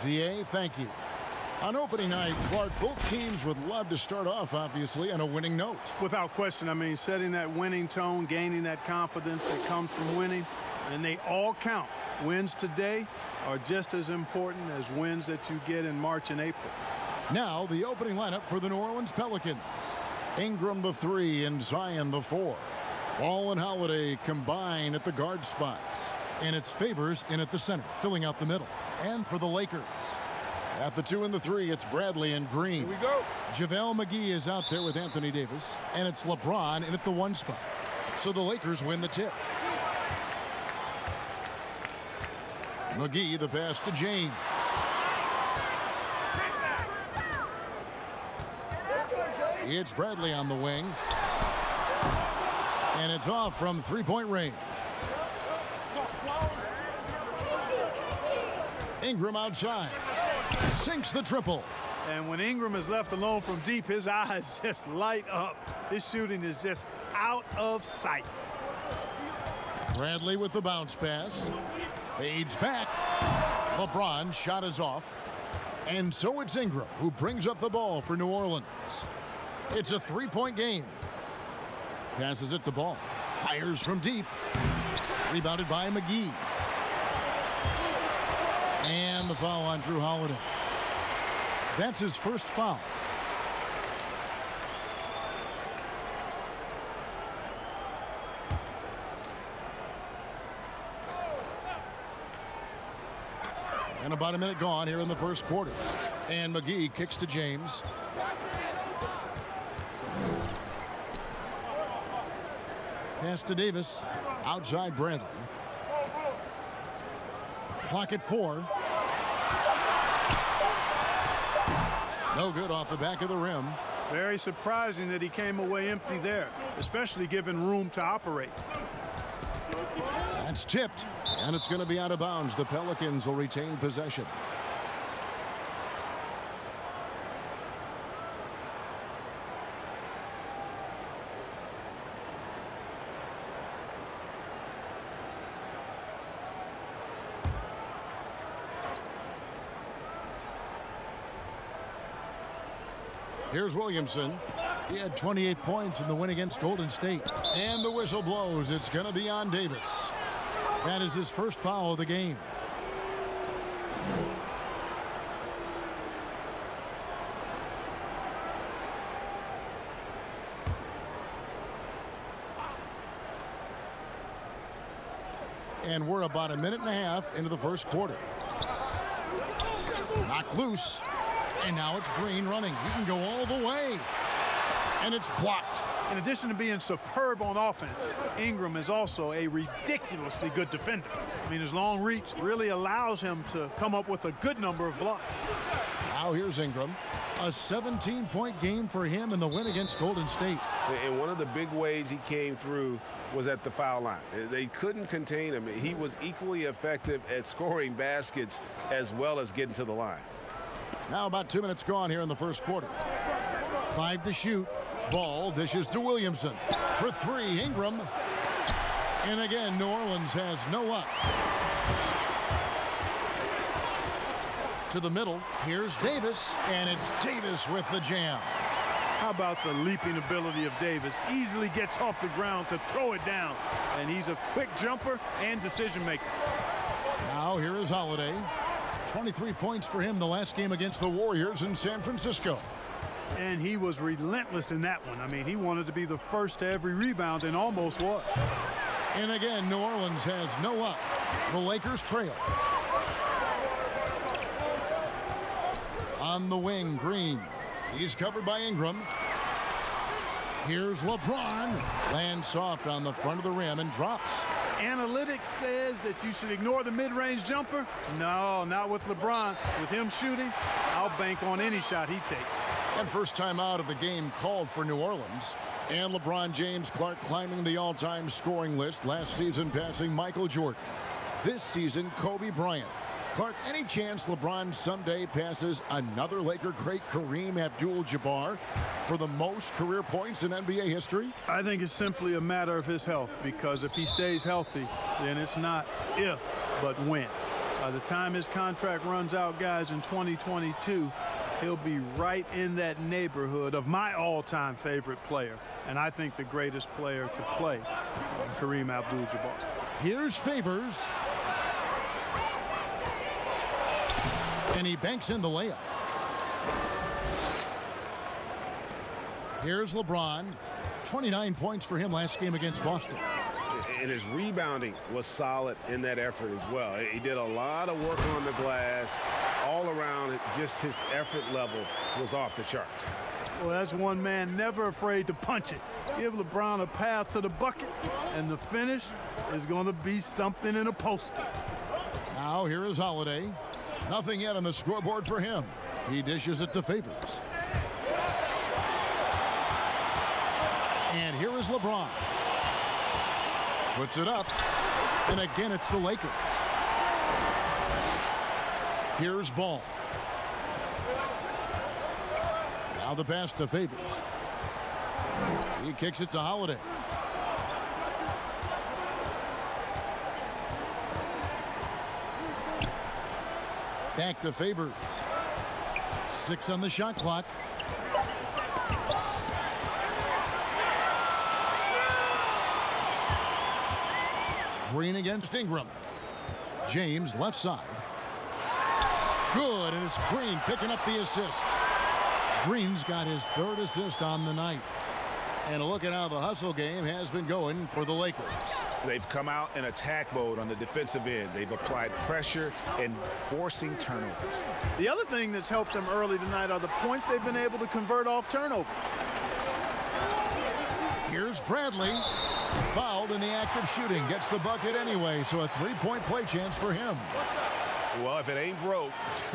DA, thank you. On opening night, Clark, both teams would love to start off, obviously, on a winning note. Without question, I mean, setting that winning tone, gaining that confidence that comes from winning, and they all count. Wins today are just as important as wins that you get in March and April. Now, the opening lineup for the New Orleans Pelicans. Ingram the 3 and Zion the 4. Ball and Holiday combine at the guard spots. And it's Favors in at the center, filling out the middle. And for the Lakers, at the 2 and the 3, it's Bradley and Green. Here we go. JaVale McGee is out there with Anthony Davis. And it's LeBron in at the 1 spot. So the Lakers win the tip. McGee the pass to James. It's Bradley on the wing. And it's off from three-point range. Ingram outside. Sinks the triple. And when Ingram is left alone from deep, his eyes just light up. His shooting is just out of sight. Bradley with the bounce pass. Fades back. LeBron's shot is off. And so it's Ingram who brings up the ball for New Orleans. It's a three-point game. Passes it the ball. Fires from deep. Rebounded by McGee. And the foul on Drew Holiday. That's his first foul. And about a minute gone here in the first quarter. And McGee kicks to James. Pass to Davis. Outside Bradley. Clock at 4. No good off the back of the rim. Very surprising that he came away empty there, especially given room to operate. That's tipped, and it's going to be out of bounds. The Pelicans will retain possession. Here's Williamson. He had 28 points in the win against Golden State. And the whistle blows. It's going to be on Davis. That is his first foul of the game. And we're about a minute and a half into the first quarter. Knocked loose. And now it's Green running. He can go all the way. And it's blocked. In addition to being superb on offense, Ingram is also a ridiculously good defender. I mean, his long reach really allows him to come up with a good number of blocks. Now here's Ingram. A 17-point game for him in the win against Golden State. And one of the big ways he came through was at the foul line. They couldn't contain him. He was equally effective at scoring baskets as well as getting to the line. Now about 2 minutes gone here in the first quarter. 5 to shoot. Ball dishes to Williamson. For 3, Ingram. And again, New Orleans has no up. To the middle. Here's Davis. And it's Davis with the jam. How about the leaping ability of Davis? Easily gets off the ground to throw it down. And he's a quick jumper and decision maker. Now here is Holiday. 23 points for him the last game against the Warriors in San Francisco. And he was relentless in that one. I mean, he wanted to be the first to every rebound and almost was. And again, New Orleans has no up. The Lakers trail. On the wing, Green. He's covered by Ingram. Here's LeBron. Lands soft on the front of the rim and drops. Analytics says that you should ignore the mid-range jumper. No, not with LeBron. With him shooting, I'll bank on any shot he takes. And first time out of the game called for New Orleans. And LeBron James Clark climbing the all-time scoring list. Last season passing Michael Jordan. This season, Kobe Bryant. Clark, any chance LeBron someday passes another Laker great, Kareem Abdul-Jabbar, for the most career points in NBA history? I think it's simply a matter of his health, because if he stays healthy, then it's not if, but when. By the time his contract runs out, guys, in 2022, he'll be right in that neighborhood of my all-time favorite player, and I think the greatest player to play, Kareem Abdul-Jabbar. Here's Favors. And he banks in the layup. Here's LeBron. 29 points for him last game against Boston. And his rebounding was solid in that effort as well. He did a lot of work on the glass. All around, just his effort level was off the charts. Well, that's one man never afraid to punch it. Give LeBron a path to the bucket, and the finish is going to be something in a poster. Now here is Holiday. Nothing yet on the scoreboard for him. He dishes it to Favors. And here is LeBron. Puts it up. And again, it's the Lakers. Here's Ball. Now the pass to Favors. He kicks it to Holiday. Back to Favors. 6 on the shot clock. Green against Ingram. James left side. Good, and it's Green picking up the assist. Green's got his 3rd assist on the night. And a look at how the hustle game has been going for the Lakers. They've come out in attack mode on the defensive end. They've applied pressure and forcing turnovers. The other thing that's helped them early tonight are the points they've been able to convert off turnover. Here's Bradley. Fouled in the act of shooting. Gets the bucket anyway, so a 3-point play chance for him. Well, if it ain't broke,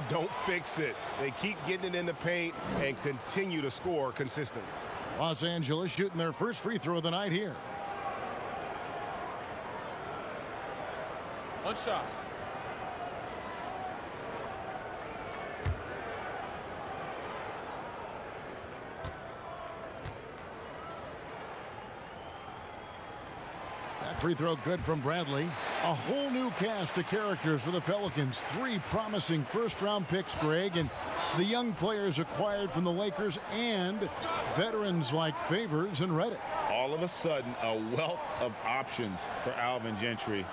don't fix it. They keep getting it in the paint and continue to score consistently. Los Angeles shooting their first free throw of the night here. One shot. That free throw good from Bradley. A whole new cast of characters for the Pelicans. 3 promising first-round picks, Greg, and the young players acquired from the Lakers and veterans like Favors and Reddick. All of a sudden, a wealth of options for Alvin Gentry.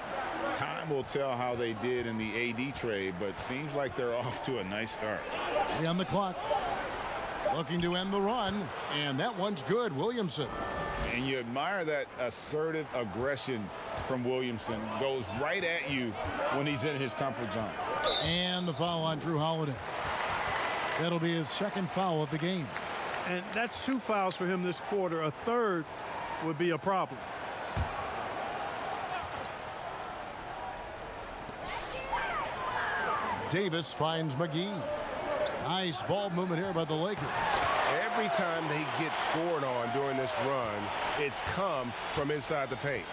Time will tell how they did in the AD trade, but seems like they're off to a nice start. 3 on the clock. Looking to end the run, and that one's good. Williamson. And you admire that assertive aggression from Williamson. Goes right at you when he's in his comfort zone. And the foul on Drew Holiday. That'll be his 2nd foul of the game. And that's 2 fouls for him this quarter. A 3rd would be a problem. Davis finds McGee. Nice ball movement here by the Lakers. Every time they get scored on during this run, it's come from inside the paint.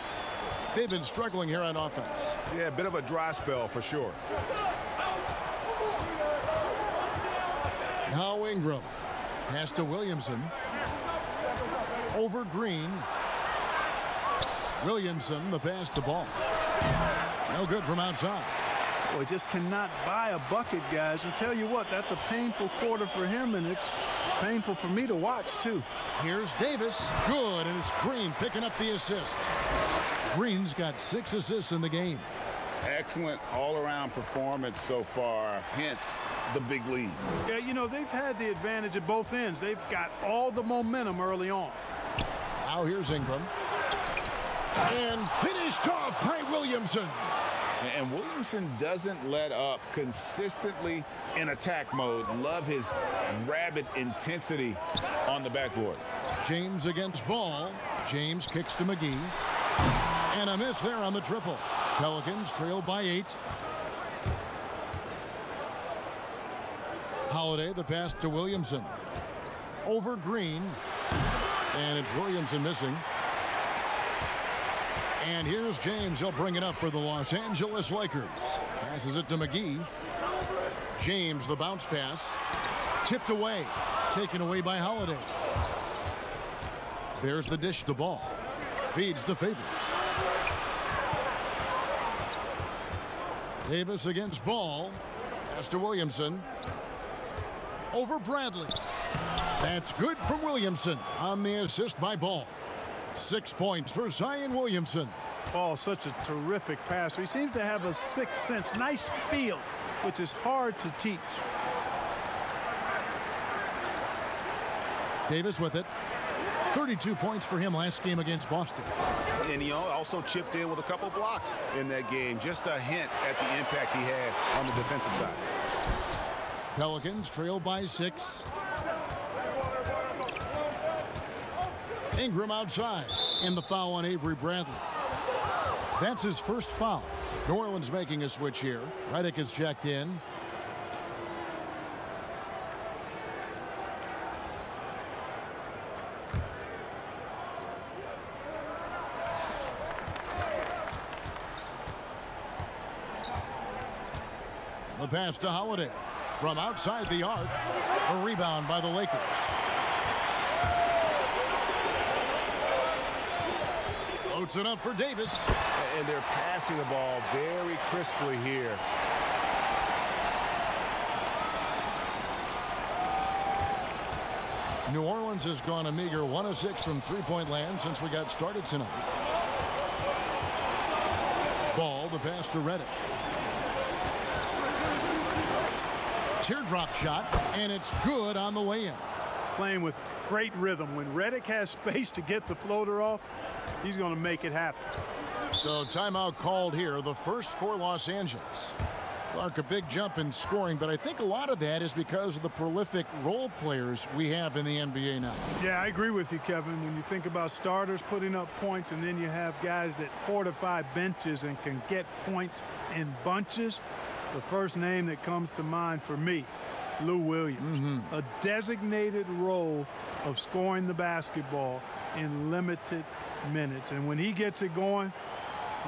They've been struggling here on offense. Yeah, a bit of a dry spell for sure. Now Ingram. Pass to Williamson. Over Green. Williamson, the pass to Ball. No good from outside. Boy, just cannot buy a bucket, guys. And tell you what, that's a painful quarter for him, and it's painful for me to watch, too. Here's Davis. Good, and it's Green picking up the assist. Green's got 6 assists in the game. Excellent all-around performance so far, hence the big lead. Yeah, you know, they've had the advantage at both ends. They've got all the momentum early on. Now here's Ingram. And finished off by Williamson. And Williamson doesn't let up, consistently in attack mode. Love his rabid intensity on the backboard. James against Ball. James kicks to McGee. And a miss there on the triple. Pelicans trail by 8. Holiday, the pass to Williamson. Over Green. And it's Williamson missing. And here's James. He'll bring it up for the Los Angeles Lakers. Passes it to McGee. James, the bounce pass. Tipped away. Taken away by Holiday. There's the dish to Ball. Feeds to Favors. Davis against Ball. Pass to Williamson. Over Bradley. That's good from Williamson on the assist by Ball. 6 points for Zion Williamson. Ball, such a terrific passer. He seems to have a sixth sense, nice feel, which is hard to teach. Davis with it. 32 points for him last game against Boston. And he also chipped in with a couple blocks in that game. Just a hint at the impact he had on the defensive side. Pelicans trail by 6. Ingram outside. And the foul on Avery Bradley. That's his first foul. New Orleans making a switch here. Redick is checked in. The pass to Holiday. From outside the arc. A rebound by the Lakers. Floats it up for Davis. And they're passing the ball very crisply here. New Orleans has gone a meager 1 of 6 from three-point land since we got started tonight. Ball, the pass to Redick. Teardrop shot, and it's good on the way in. Playing with great rhythm. When Redick has space to get the floater off, he's going to make it happen. So timeout called here, the first for Los Angeles. Clark, a big jump in scoring, but I think a lot of that is because of the prolific role players we have in the NBA now. Yeah, I agree with you, Kevin. When you think about starters putting up points and then you have guys that fortify benches and can get points in bunches, the first name that comes to mind for me, Lou Williams. A designated role of scoring the basketball in limited minutes. And when he gets it going,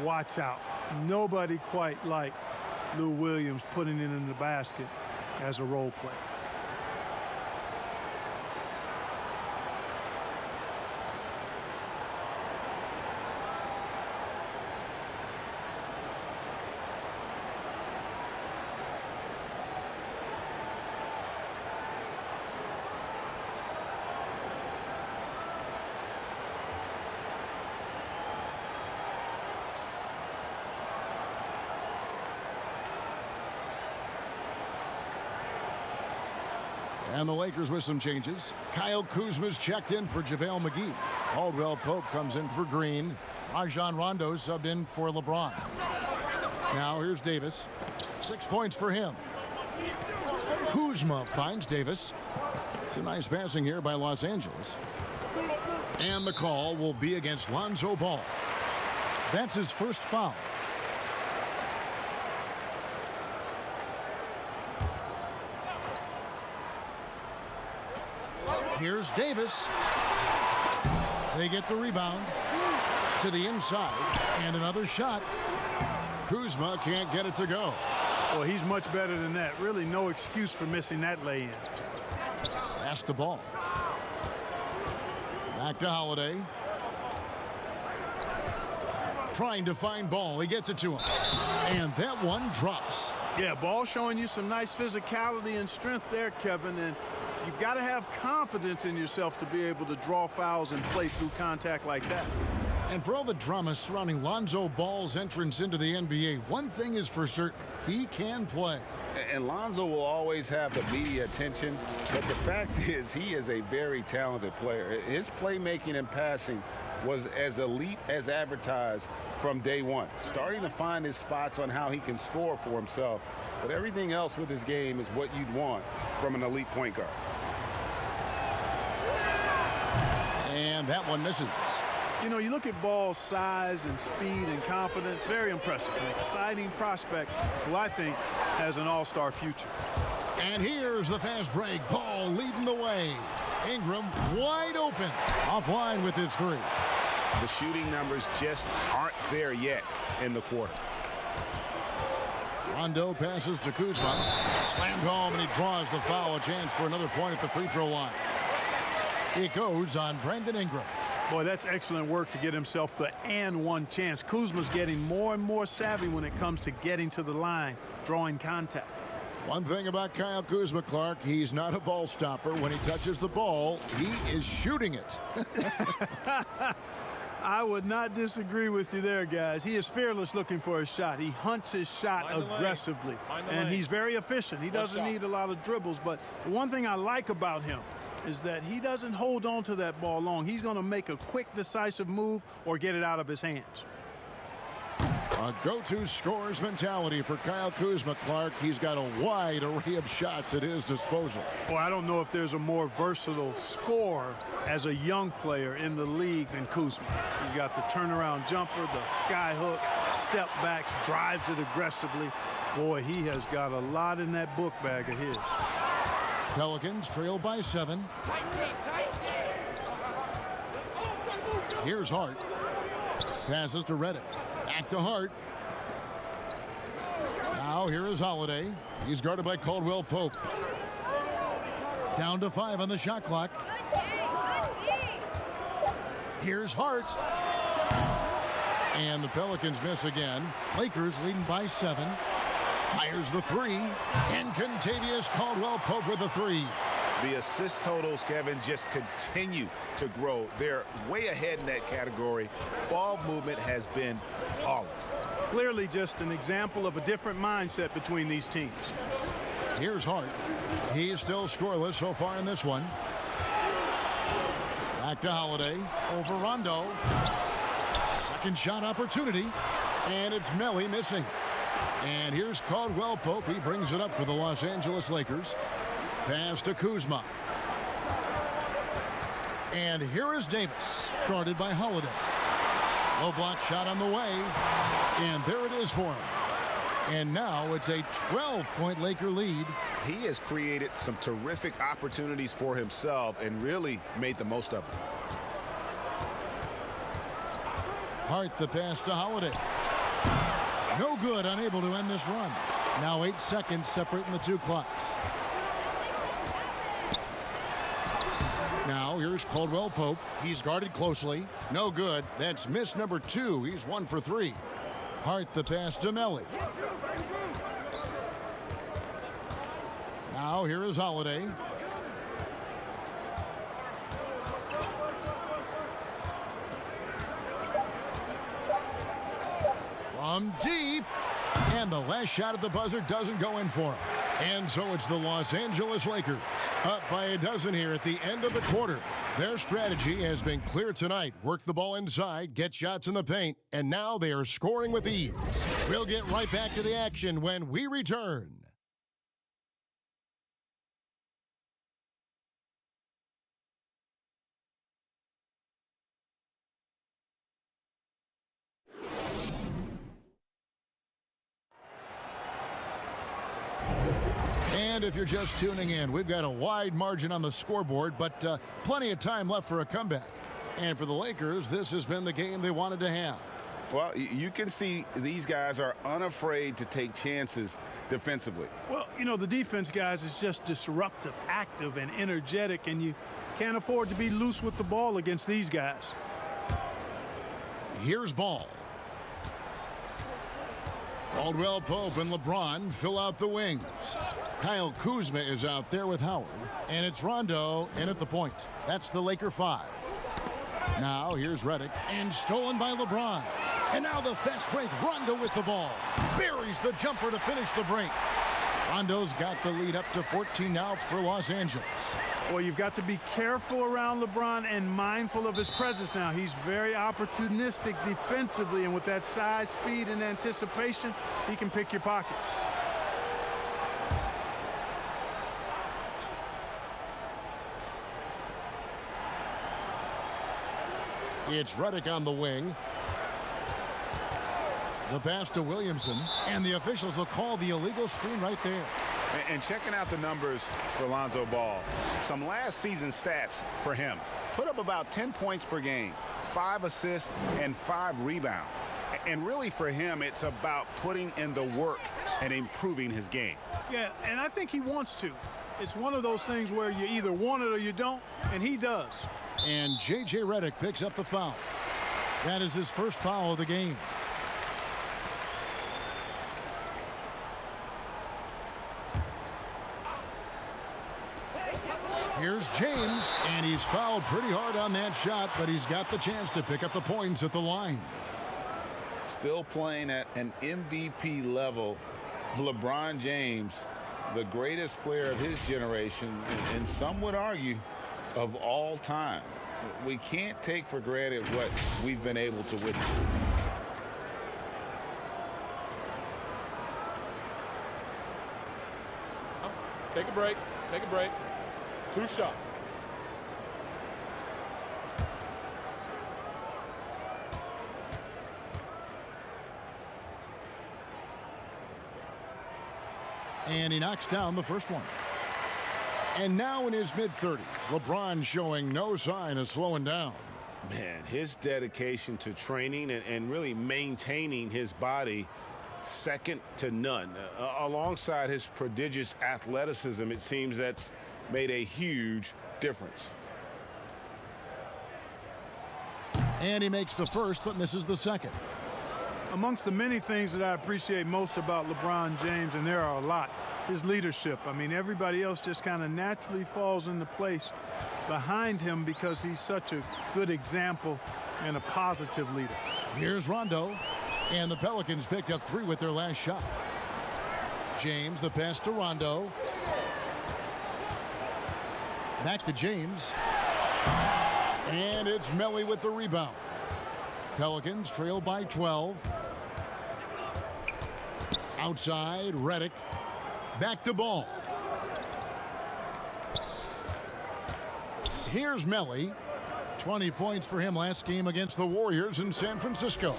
watch out. Nobody quite like Lou Williams putting it in the basket as a role player. And the Lakers with some changes. Kyle Kuzma's checked in for JaVale McGee. Caldwell-Pope comes in for Green. Rajon Rondo subbed in for LeBron. Now here's Davis. 6 points for him. Kuzma finds Davis. Some nice passing here by Los Angeles. And the call will be against Lonzo Ball. That's his first foul. Here's Davis. They get the rebound to the inside. And another shot. Kuzma can't get it to go. Well, he's much better than that. Really no excuse for missing that lay-in. Pass the ball. Back to Holiday. Trying to find Ball. He gets it to him. And that one drops. Yeah, Ball showing you some nice physicality and strength there, Kevin. And you've got to have confidence in yourself to be able to draw fouls and play through contact like that. And for all the drama surrounding Lonzo Ball's entrance into the NBA, one thing is for certain. He can play. And Lonzo will always have the media attention, but the fact is he is a very talented player. His playmaking and passing was as elite as advertised from day one. Starting to find his spots on how he can score for himself, but everything else with his game is what you'd want from an elite point guard. And that one misses. You know, you look at Ball's size and speed and confidence, very impressive. An exciting prospect who I think has an all-star future. And here's the fast break. Ball leading the way. Ingram wide open. Offline with his three. The shooting numbers just aren't there yet in the quarter. Rondo passes to Kuzma. Slammed home, and he draws the foul. A chance for another point at the free throw line. It goes on Brandon Ingram. Boy, that's excellent work to get himself the and one chance. Kuzma's getting more and more savvy when it comes to getting to the line, drawing contact. One thing about Kyle Kuzma, Clark, he's not a ball stopper. When he touches the ball, he is shooting it. I would not disagree with you there, guys. He is fearless looking for his shot. He hunts his shot aggressively, and he's very efficient. He doesn't need a lot of dribbles, but the one thing I like about him is that he doesn't hold on to that ball long. He's going to make a quick, decisive move or get it out of his hands. A go-to scores mentality for Kyle Kuzma, Clark. He's got a wide array of shots at his disposal. Well, I don't know if there's a more versatile scorer as a young player in the league than Kuzma. He's got the turnaround jumper, the sky hook, step backs, drives it aggressively. Boy, he has got a lot in that book bag of his. Pelicans trail by 7. Here's Hart. Passes to Reddick. Back to Hart. Now here is Holiday. He's guarded by Caldwell-Pope. Down to 5 on the shot clock. Here's Hart. And the Pelicans miss again. Lakers leading by 7. Fires the 3. And Kentavious Caldwell-Pope with the 3. The assist totals, Kevin, just continue to grow. They're way ahead in that category. Ball movement has been flawless. Clearly just an example of a different mindset between these teams. Here's Hart. He's still scoreless so far in this one. Back to Holiday. Over Rondo. Second shot opportunity. And it's Melly missing. And here's Caldwell-Pope. He brings it up for the Los Angeles Lakers. Pass to Kuzma. And here is Davis, guarded by Holiday. Low block shot on the way. And there it is for him. And now it's a 12-point Laker lead. He has created some terrific opportunities for himself and really made the most of them. Hart the pass to Holiday. No good, unable to end this run. Now 8 seconds separating the two clocks. Now here's Caldwell-Pope. He's guarded closely. No good. That's miss number 2. He's 1 for 3. Hart the pass to Melly. Now here is Holiday. From deep. And the last shot at the buzzer doesn't go in for him. And so it's the Los Angeles Lakers up by a dozen here at the end of the quarter. Their strategy has been clear tonight. Work the ball inside, get shots in the paint, and now they are scoring with ease. We'll get right back to the action when we return. And if you're just tuning in, we've got a wide margin on the scoreboard, but plenty of time left for a comeback. And for the Lakers, this has been the game they wanted to have. Well, you can see these guys are unafraid to take chances defensively. Well, you know, the defense, guys, is just disruptive, active, and energetic, and you can't afford to be loose with the ball against these guys. Here's Ball. Caldwell-Pope and LeBron fill out the wings. Kyle Kuzma is out there with Howard. And it's Rondo in at the point. That's the Laker 5. Now here's Reddick. And stolen by LeBron. And now the fast break. Rondo with the ball. Buries the jumper to finish the break. Rondo's got the lead up to 14 now for Los Angeles. Well, you've got to be careful around LeBron and mindful of his presence now. He's very opportunistic defensively, and with that size, speed, and anticipation, he can pick your pocket. It's Reddick on the wing. The pass to Williamson, and the officials will call the illegal screen right there. And checking out the numbers for Lonzo Ball, some last season stats for him. Put up about 10 points per game, 5 assists, and 5 rebounds. And really for him, it's about putting in the work and improving his game. Yeah, and I think he wants to. It's one of those things where you either want it or you don't, and he does. And J.J. Redick picks up the foul. That is his first foul of the game. Here's James, and he's fouled pretty hard on that shot, but he's got the chance to pick up the points at the line. Still playing at an MVP level. LeBron James, the greatest player of his generation, and some would argue of all time. We can't take for granted what we've been able to witness. Take a break. Take a break. 2 shots. And he knocks down the first one. And now in his mid-30s, LeBron showing no sign of slowing down. Man, his dedication to training and really maintaining his body, second to none. Alongside his prodigious athleticism, it seems that's made a huge difference. And he makes the first but misses the second. Amongst the many things that I appreciate most about LeBron James, and there are a lot, his leadership. I mean, everybody else just kind of naturally falls into place behind him because he's such a good example and a positive leader. Here's Rondo, and the Pelicans picked up 3 with their last shot. James, the pass to Rondo. Back to James. And it's Melly with the rebound. Pelicans trail by 12. Outside, Redick. Back to Ball. Here's Melly. 20 points for him last game against the Warriors in San Francisco.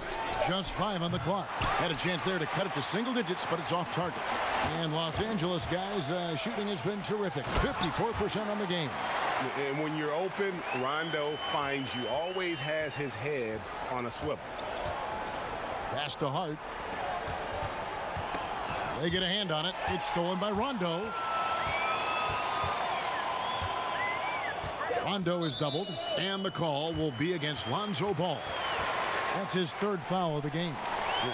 Just 5 on the clock. Had a chance there to cut it to single digits, but it's off target. And Los Angeles guys, shooting has been terrific. 54% on the game. And when you're open, Rondo finds you, always has his head on a swivel. Pass to Hart. They get a hand on it. It's stolen by Rondo. Rondo is doubled, and the call will be against Lonzo Ball. That's his 3rd foul of the game.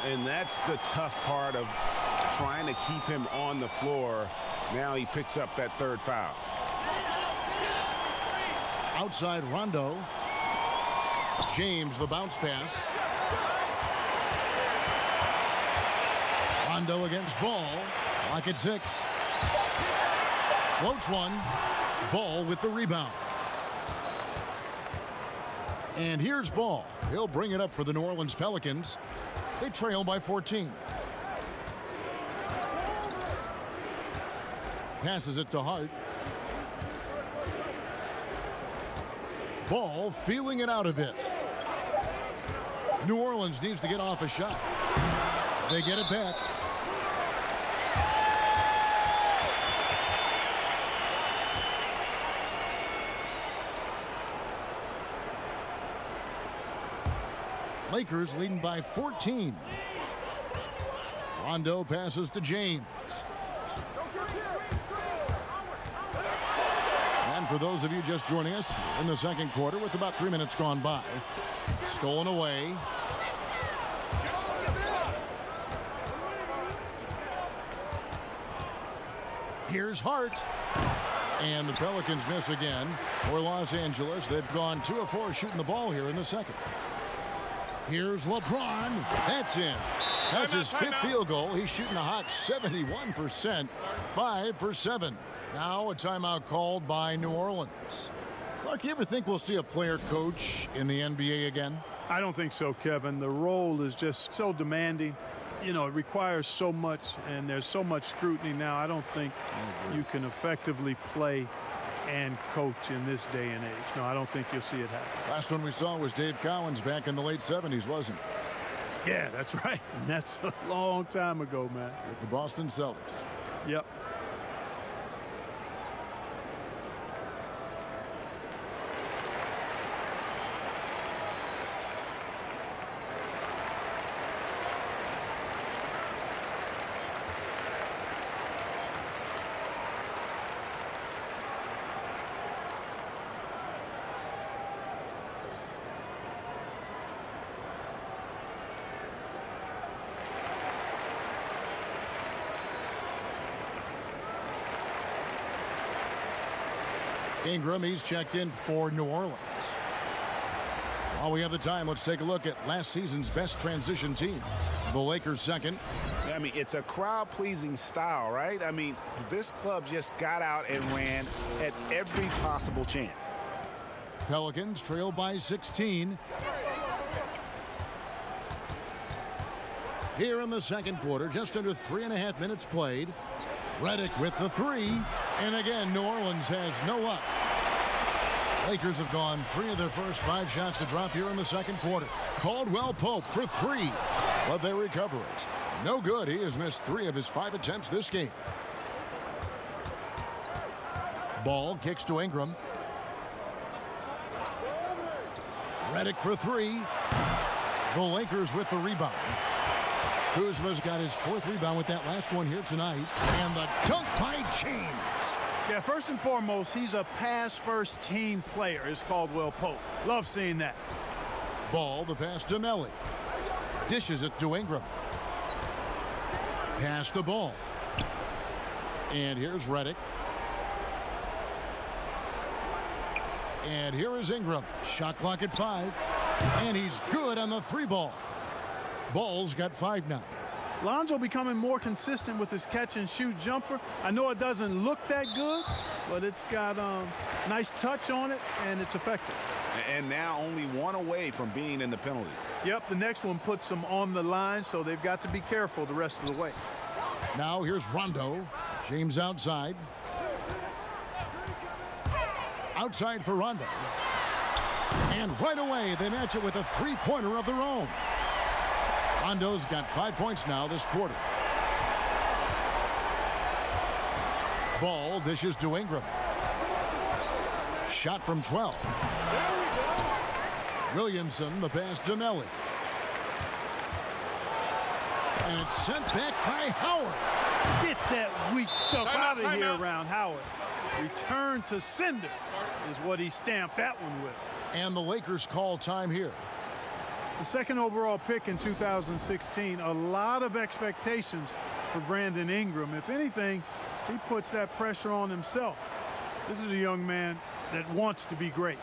And that's the tough part of trying to keep him on the floor. Now he picks up that 3rd foul. Outside Rondo. James, the bounce pass. Rondo against Ball. Lock at 6. Floats one. Ball with the rebound. And here's Ball. He'll bring it up for the New Orleans Pelicans. They trail by 14. Passes it to Hart. Ball feeling it out a bit. New Orleans needs to get off a shot. They get it back. Lakers leading by 14. Rondo passes to James. And for those of you just joining us in the second quarter with about 3 minutes gone by, stolen away. Here's Hart. And the Pelicans miss again for Los Angeles. They've gone 2 of 4 shooting the ball here in the second. Here's LeBron. That's in. That's his 5th field goal. He's shooting a hot 71%. 5 for 7. Now a timeout called by New Orleans. Clark, you ever think we'll see a player coach in the NBA again? I don't think so, Kevin. The role is just so demanding. You know, it requires so much, and there's so much scrutiny now. I don't think you can effectively play and coach in this day and age. No, I don't think you'll see it happen. Last one we saw was Dave Cowens back in the late 70s, wasn't it? Yeah, that's right. And that's a long time ago, man. With the Boston Celtics. Yep. Ingram, he's checked in for New Orleans. While we have the time, let's take a look at last season's best transition team. The Lakers second. I mean, it's a crowd-pleasing style, right? I mean, this club just got out and ran at every possible chance. Pelicans trail by 16. Here in the second quarter, just under 3.5 minutes played. Redick with the three. And again, New Orleans has no luck. Lakers have gone 3 of their first 5 shots to drop here in the second quarter. Caldwell-Pope for 3, but they recover it. No good. He has missed 3 of his 5 attempts this game. Ball kicks to Ingram. Redick for 3. The Lakers with the rebound. Kuzma's got his 4th rebound with that last one here tonight. And the dunk by James. Yeah, first and foremost, he's a pass-first team player, is Caldwell-Pope. Love seeing that. Ball, the pass to Melly. Dishes it to Ingram. Pass the ball. And here's Redick. And here is Ingram. Shot clock at 5. And he's good on the 3 ball. Ball's got 5 now. Lonzo becoming more consistent with his catch-and-shoot jumper. I know it doesn't look that good, but it's got a nice touch on it, and it's effective. And now only 1 away from being in the penalty. Yep, the next one puts them on the line, so they've got to be careful the rest of the way. Now here's Rondo. James outside. Outside for Rondo. And right away, they match it with a 3-pointer of their own. Rondo's got 5 points now this quarter. Ball dishes to Ingram. Shot from 12. Williamson, the pass to Melly. And it's sent back by Howard. Get that weak stuff out of here around Howard. Return to sender is what he stamped that one with. And the Lakers call time here. The second overall pick in 2016, a lot of expectations for Brandon Ingram. If anything, he puts that pressure on himself. This is a young man that wants to be great.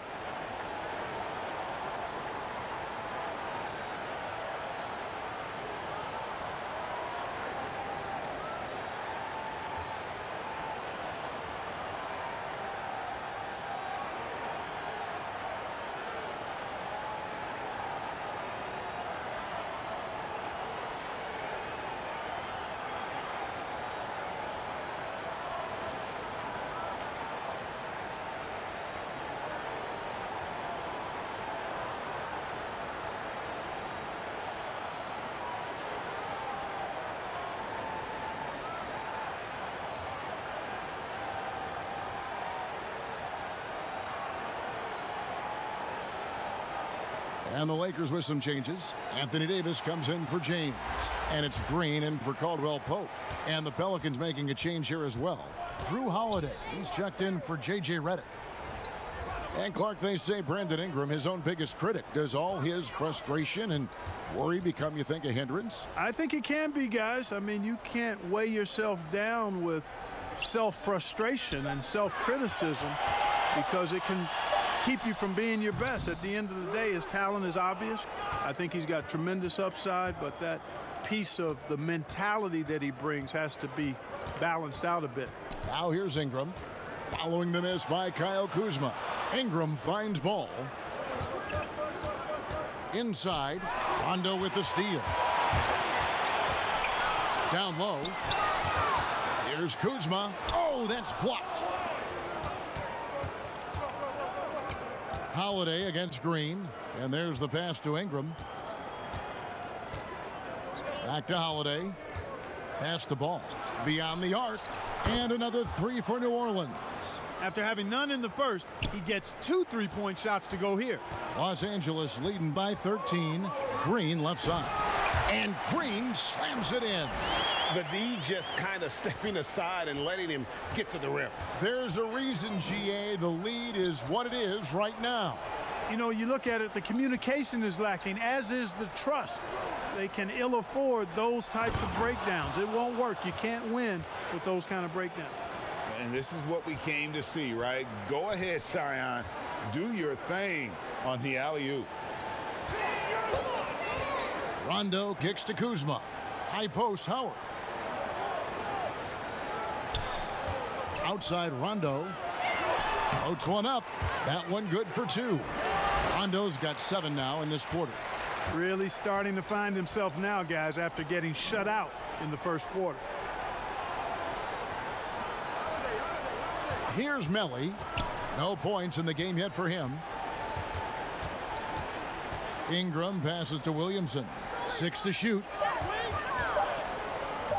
And the Lakers with some changes. Anthony Davis comes in for James. And it's Green in for Caldwell-Pope. And the Pelicans making a change here as well. Drew Holiday, he's checked in for J.J. Redick. And Clark, they say Brandon Ingram, his own biggest critic. Does all his frustration and worry become, you think, a hindrance? I think it can be, guys. I mean, you can't weigh yourself down with self-frustration and self-criticism because it can keep you from being your best. At the end of the day, his talent is obvious. I think he's got tremendous upside, but that piece of the mentality that he brings has to be balanced out a bit. Now here's Ingram. Following the miss by Kyle Kuzma. Ingram finds ball. Inside. Rondo with the steal. Down low. Here's Kuzma. Oh, that's blocked. Holiday against Green. And there's the pass to Ingram. Back to Holiday. Pass the ball. Beyond the arc. And another three for New Orleans. After having none in the first, he gets 2 3-point shots to go here. Los Angeles leading by 13. Green left side. And Green slams it in. The D just kind of stepping aside and letting him get to the rim. There's a reason, GA, the lead is what it is right now. You know, you look at it, the communication is lacking, as is the trust. They can ill afford those types of breakdowns. It won't work. You can't win with those kind of breakdowns. And this is what we came to see, right? Go ahead, Zion. Do your thing on the alley-oop. Rondo kicks to Kuzma. High post, Howard. Outside Rondo. Floats one up. That one good for two. Rondo's got 7 now in this quarter. Really starting to find himself now, guys, after getting shut out in the first quarter. Here's Melly. No points in the game yet for him. Ingram passes to Williamson. 6 to shoot.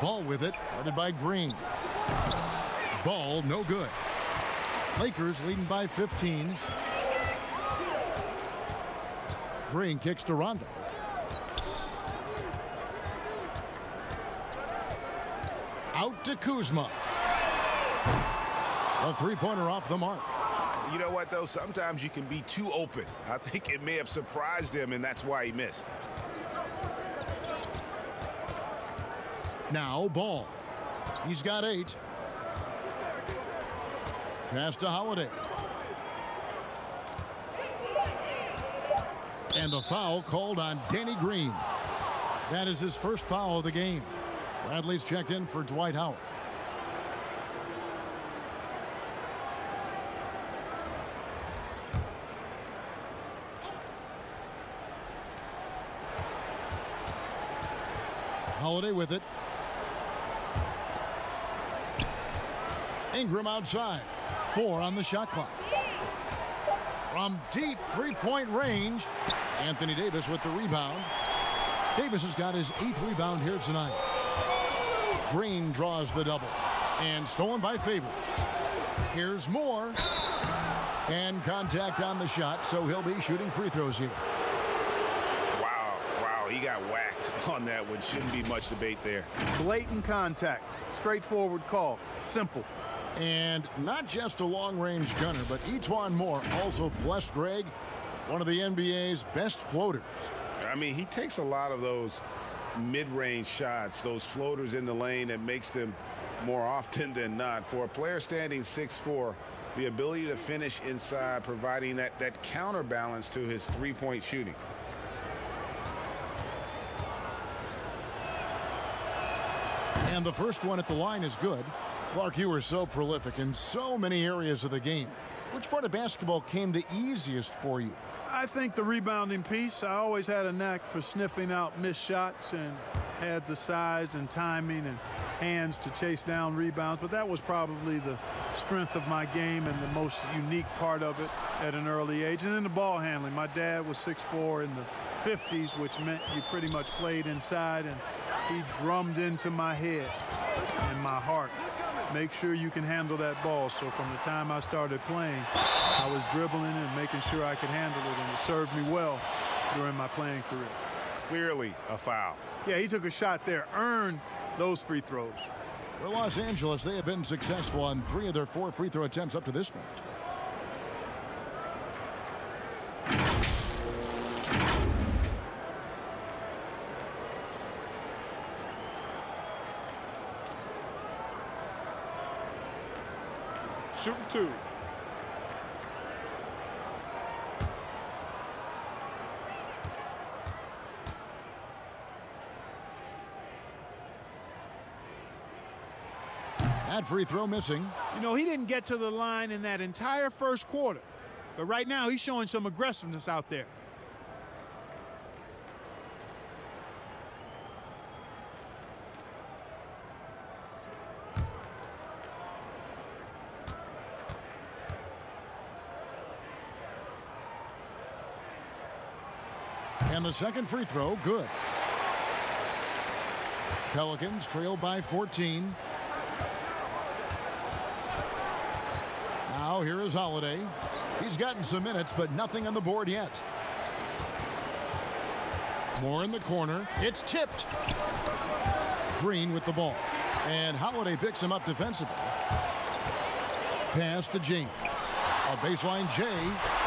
Ball with it, guarded by Green. Ball no good. Lakers leading by 15. Green kicks to Rondo. Out to Kuzma. A three-pointer off the mark. You know what, though? Sometimes you can be too open. I think it may have surprised him, and that's why he missed. Now Ball. He's got 8. Pass to Holiday. And the foul called on Danny Green. That is his first foul of the game. Bradley's checked in for Dwight Howard. Holiday with it. Ingram outside. 4 on the shot clock. From deep three-point range, Anthony Davis with the rebound. Davis has got his 8th rebound here tonight. Green draws the double. And stolen by Favors. Here's Moore. And contact on the shot, so he'll be shooting free throws here. Wow, he got whacked on that one. Shouldn't be much debate there. Blatant contact. Straightforward call. Simple. And not just a long-range gunner, but Etuan Moore also blessed Greg, one of the NBA's best floaters. I mean, he takes a lot of those mid-range shots, those floaters in the lane that makes them more often than not. For a player standing 6'4", the ability to finish inside, providing that counterbalance to his three-point shooting. And the first one at the line is good. Clark, you were so prolific in so many areas of the game. Which part of basketball came the easiest for you? I think the rebounding piece. I always had a knack for sniffing out missed shots and had the size and timing and hands to chase down rebounds, but that was probably the strength of my game and the most unique part of it at an early age. And then the ball handling. My dad was 6'4" in the 50s, which meant you pretty much played inside, and he drummed into my head and my heart. Make sure you can handle that ball. So from the time I started playing, I was dribbling and making sure I could handle it, and it served me well during my playing career. Clearly a foul. Yeah, he took a shot there, earned those free throws. For Los Angeles, they have been successful on 3 of their 4 free throw attempts up to this point. Shooting 2. That free throw missing. You know, he didn't get to the line in that entire first quarter, but right now he's showing some aggressiveness out there. And the second free throw, good. Pelicans trail by 14. Now here is Holiday. He's gotten some minutes, but nothing on the board yet. Moore in the corner. It's tipped. Green with the ball. And Holiday picks him up defensively. Pass to James. A baseline J.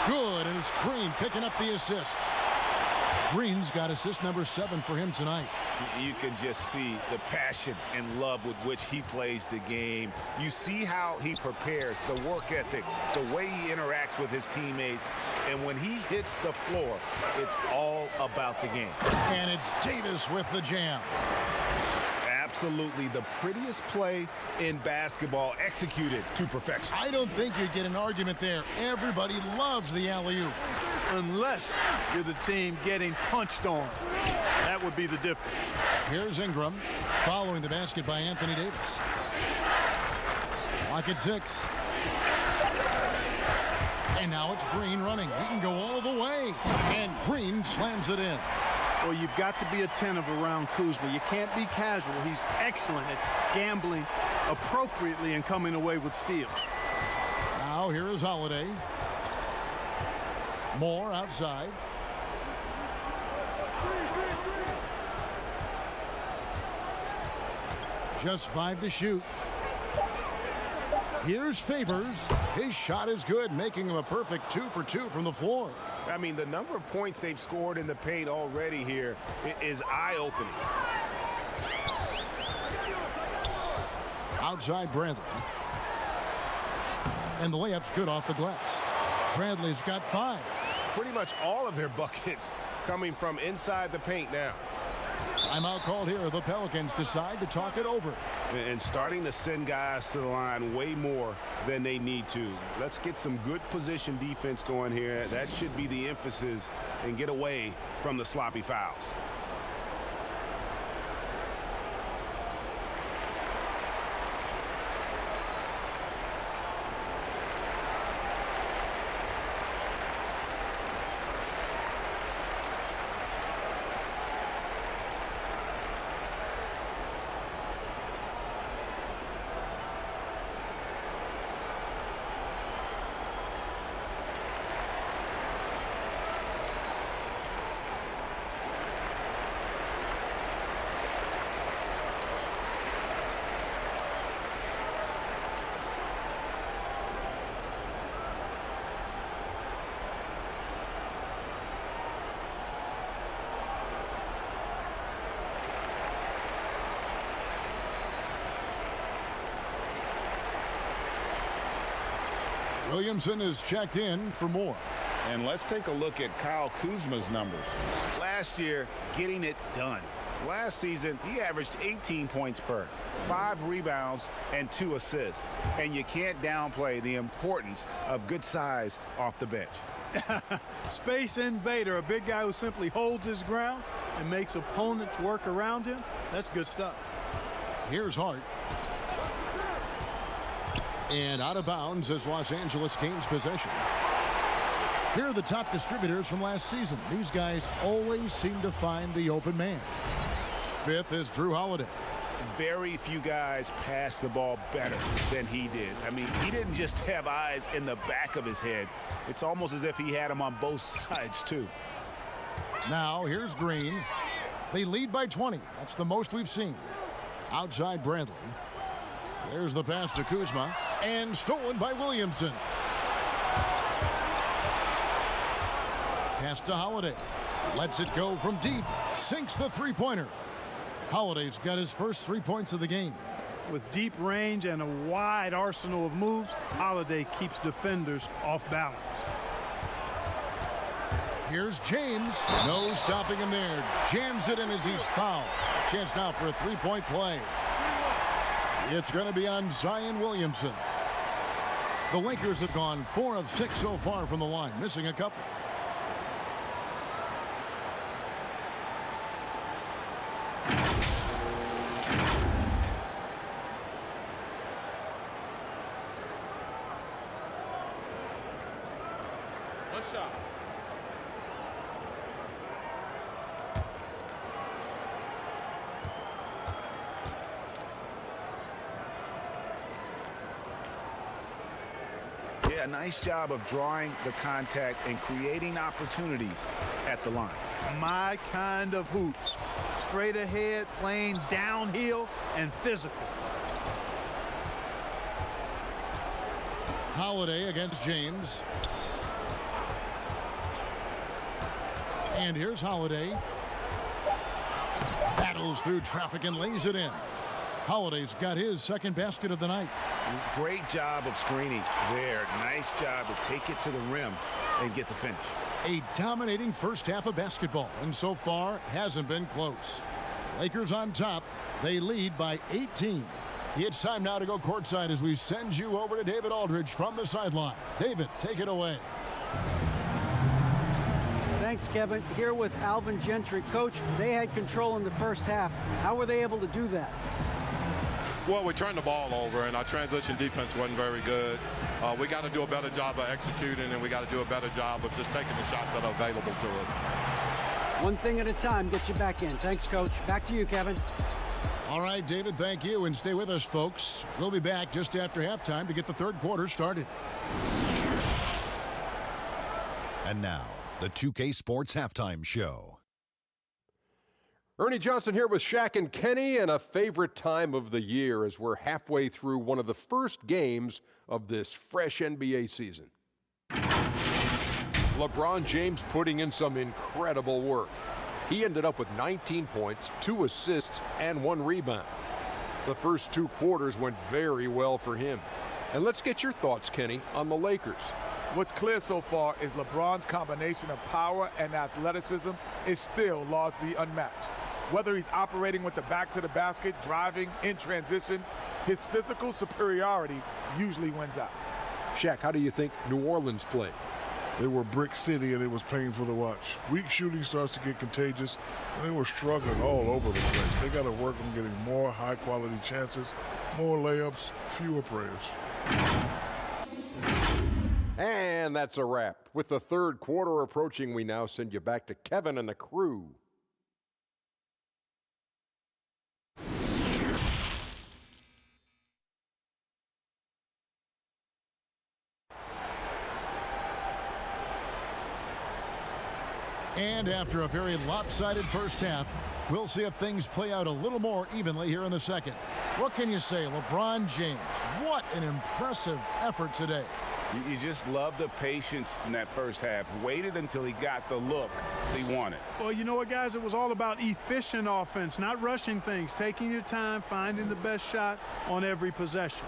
Good, and it's Green picking up the assist. Green's got assist number 7 for him tonight. You can just see the passion and love with which he plays the game. You see how he prepares, the work ethic, the way he interacts with his teammates. And when he hits the floor, it's all about the game. And it's Davis with the jam. Absolutely the prettiest play in basketball, executed to perfection. I don't think you'd get an argument there. Everybody loves the alley-oop. Unless you're the team getting punched on. That would be the difference. Here's Ingram following the basket by Anthony Davis. Lock at 6. And now it's Green running. He can go all the way. And Green slams it in. Well, you've got to be attentive around Kuzma. You can't be casual. He's excellent at gambling appropriately and coming away with steals. Now here is Holiday. Moore outside. Just 5 to shoot. Here's Favors. His shot is good, making him a perfect 2 for 2 from the floor. I mean, the number of points they've scored in the paint already here is eye-opening. Outside Bradley. And the layup's good off the glass. Bradley's got 5. Pretty much all of their buckets coming from inside the paint now. Timeout called here. The Pelicans decide to talk it over. And starting to send guys to the line way more than they need to. Let's get some good position defense going here. That should be the emphasis, and get away from the sloppy fouls. Williamson is checked in for more. And let's take a look at Kyle Kuzma's numbers. Last year, getting it done. Last season, he averaged 18 points per, 5 rebounds, and 2 assists. And you can't downplay the importance of good size off the bench. Space invader, a big guy who simply holds his ground and makes opponents work around him. That's good stuff. Here's Hart. And out of bounds as Los Angeles gains possession. Here are the top distributors from last season. These guys always seem to find the open man. 5th is Drew Holiday. Very few guys pass the ball better than he did. I mean, he didn't just have eyes in the back of his head. It's almost as if he had them on both sides, too. Now, here's Green. They lead by 20. That's the most we've seen. Outside Bradley. There's the pass to Kuzma. And stolen by Williamson. Pass to Holiday. Lets it go from deep. Sinks the three-pointer. Holiday's got his first 3 points of the game. With deep range and a wide arsenal of moves, Holiday keeps defenders off balance. Here's James. No stopping him there. Jams it in as he's fouled. Chance now for a three-point play. It's going to be on Zion Williamson. The Lakers have gone 4 of 6 so far from the line, missing a couple. One shot. Yeah, nice job of drawing the contact and creating opportunities at the line. My kind of hoops. Straight ahead, playing downhill, and physical. Holiday against James. And here's Holiday. Battles through traffic and lays it in. Holiday's got his second basket of the night. Great job of screening there. Nice job to take it to the rim and get the finish. A dominating first half of basketball, and so far hasn't been close. Lakers on top. They lead by 18. It's time now to go courtside as we send you over to David Aldridge from the sideline. David, take it away. Thanks, Kevin. Here with Alvin Gentry. Coach, they had control in the first half. How were they able to do that? Well, we turned the ball over, and our transition defense wasn't very good. We got to do a better job of executing, and we got to do a better job of just taking the shots that are available to us. One thing at a time, get you back in. Thanks, Coach. Back to you, Kevin. All right, David, thank you, and stay with us, folks. We'll be back just after halftime to get the third quarter started. And now, the 2K Sports Halftime Show. Ernie Johnson here with Shaq and Kenny, and a favorite time of the year as we're halfway through one of the first games of this fresh NBA season. LeBron James putting in some incredible work. He ended up with 19 points, 2 assists, and 1 rebound. The first 2 quarters went very well for him. And let's get your thoughts, Kenny, on the Lakers. What's clear so far is LeBron's combination of power and athleticism is still largely unmatched. Whether he's operating with the back to the basket, driving, in transition, his physical superiority usually wins out. Shaq, how do you think New Orleans played? They were brick city, and it was painful to watch. Weak shooting starts to get contagious, and they were struggling all over the place. They got to work on getting more high-quality chances, more layups, fewer prayers. And that's a wrap. With the third quarter approaching, we now send you back to Kevin and the crew. And after a very lopsided first half, we'll see if things play out a little more evenly here in the second. What can you say? LeBron James, what an impressive effort today. You just love the patience in that first half. Waited until he got the look he wanted. Well, you know what, guys? It was all about efficient offense, not rushing things, taking your time, finding the best shot on every possession.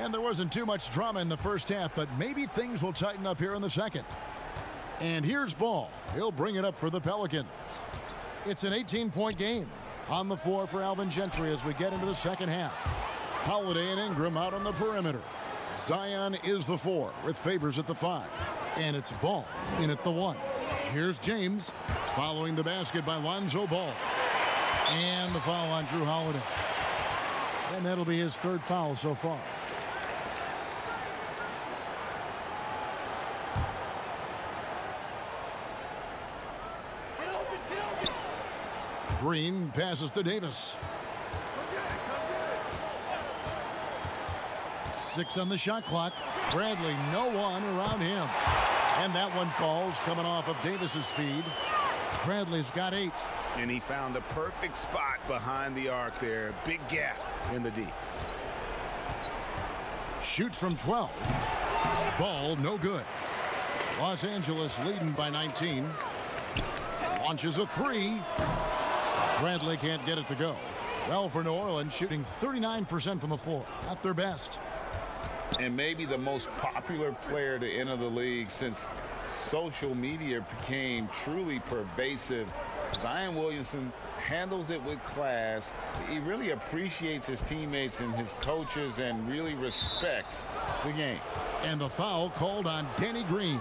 And there wasn't too much drama in the first half, but maybe things will tighten up here in the second. And here's Ball. He'll bring it up for the Pelicans. It's an 18-point game. On the floor for Alvin Gentry as we get into the second half. Holiday and Ingram out on the perimeter. Zion is the 4 with Favors at the 5. And it's Ball in at the 1. Here's James following the basket by Lonzo Ball. And the foul on Drew Holiday. And that'll be his third foul so far. Green passes to Davis. 6 on the shot clock. Bradley, no one around him. And that one falls coming off of Davis's feed. Bradley's got 8. And he found the perfect spot behind the arc there. Big gap in the D. Shoots from 12. Ball no good. Los Angeles leading by 19. Launches a 3. Bradley can't get it to go. Well, for New Orleans, shooting 39% from the floor. Not their best. And maybe the most popular player to enter the league since social media became truly pervasive. Zion Williamson handles it with class. He really appreciates his teammates and his coaches and really respects the game. And the foul called on Danny Green.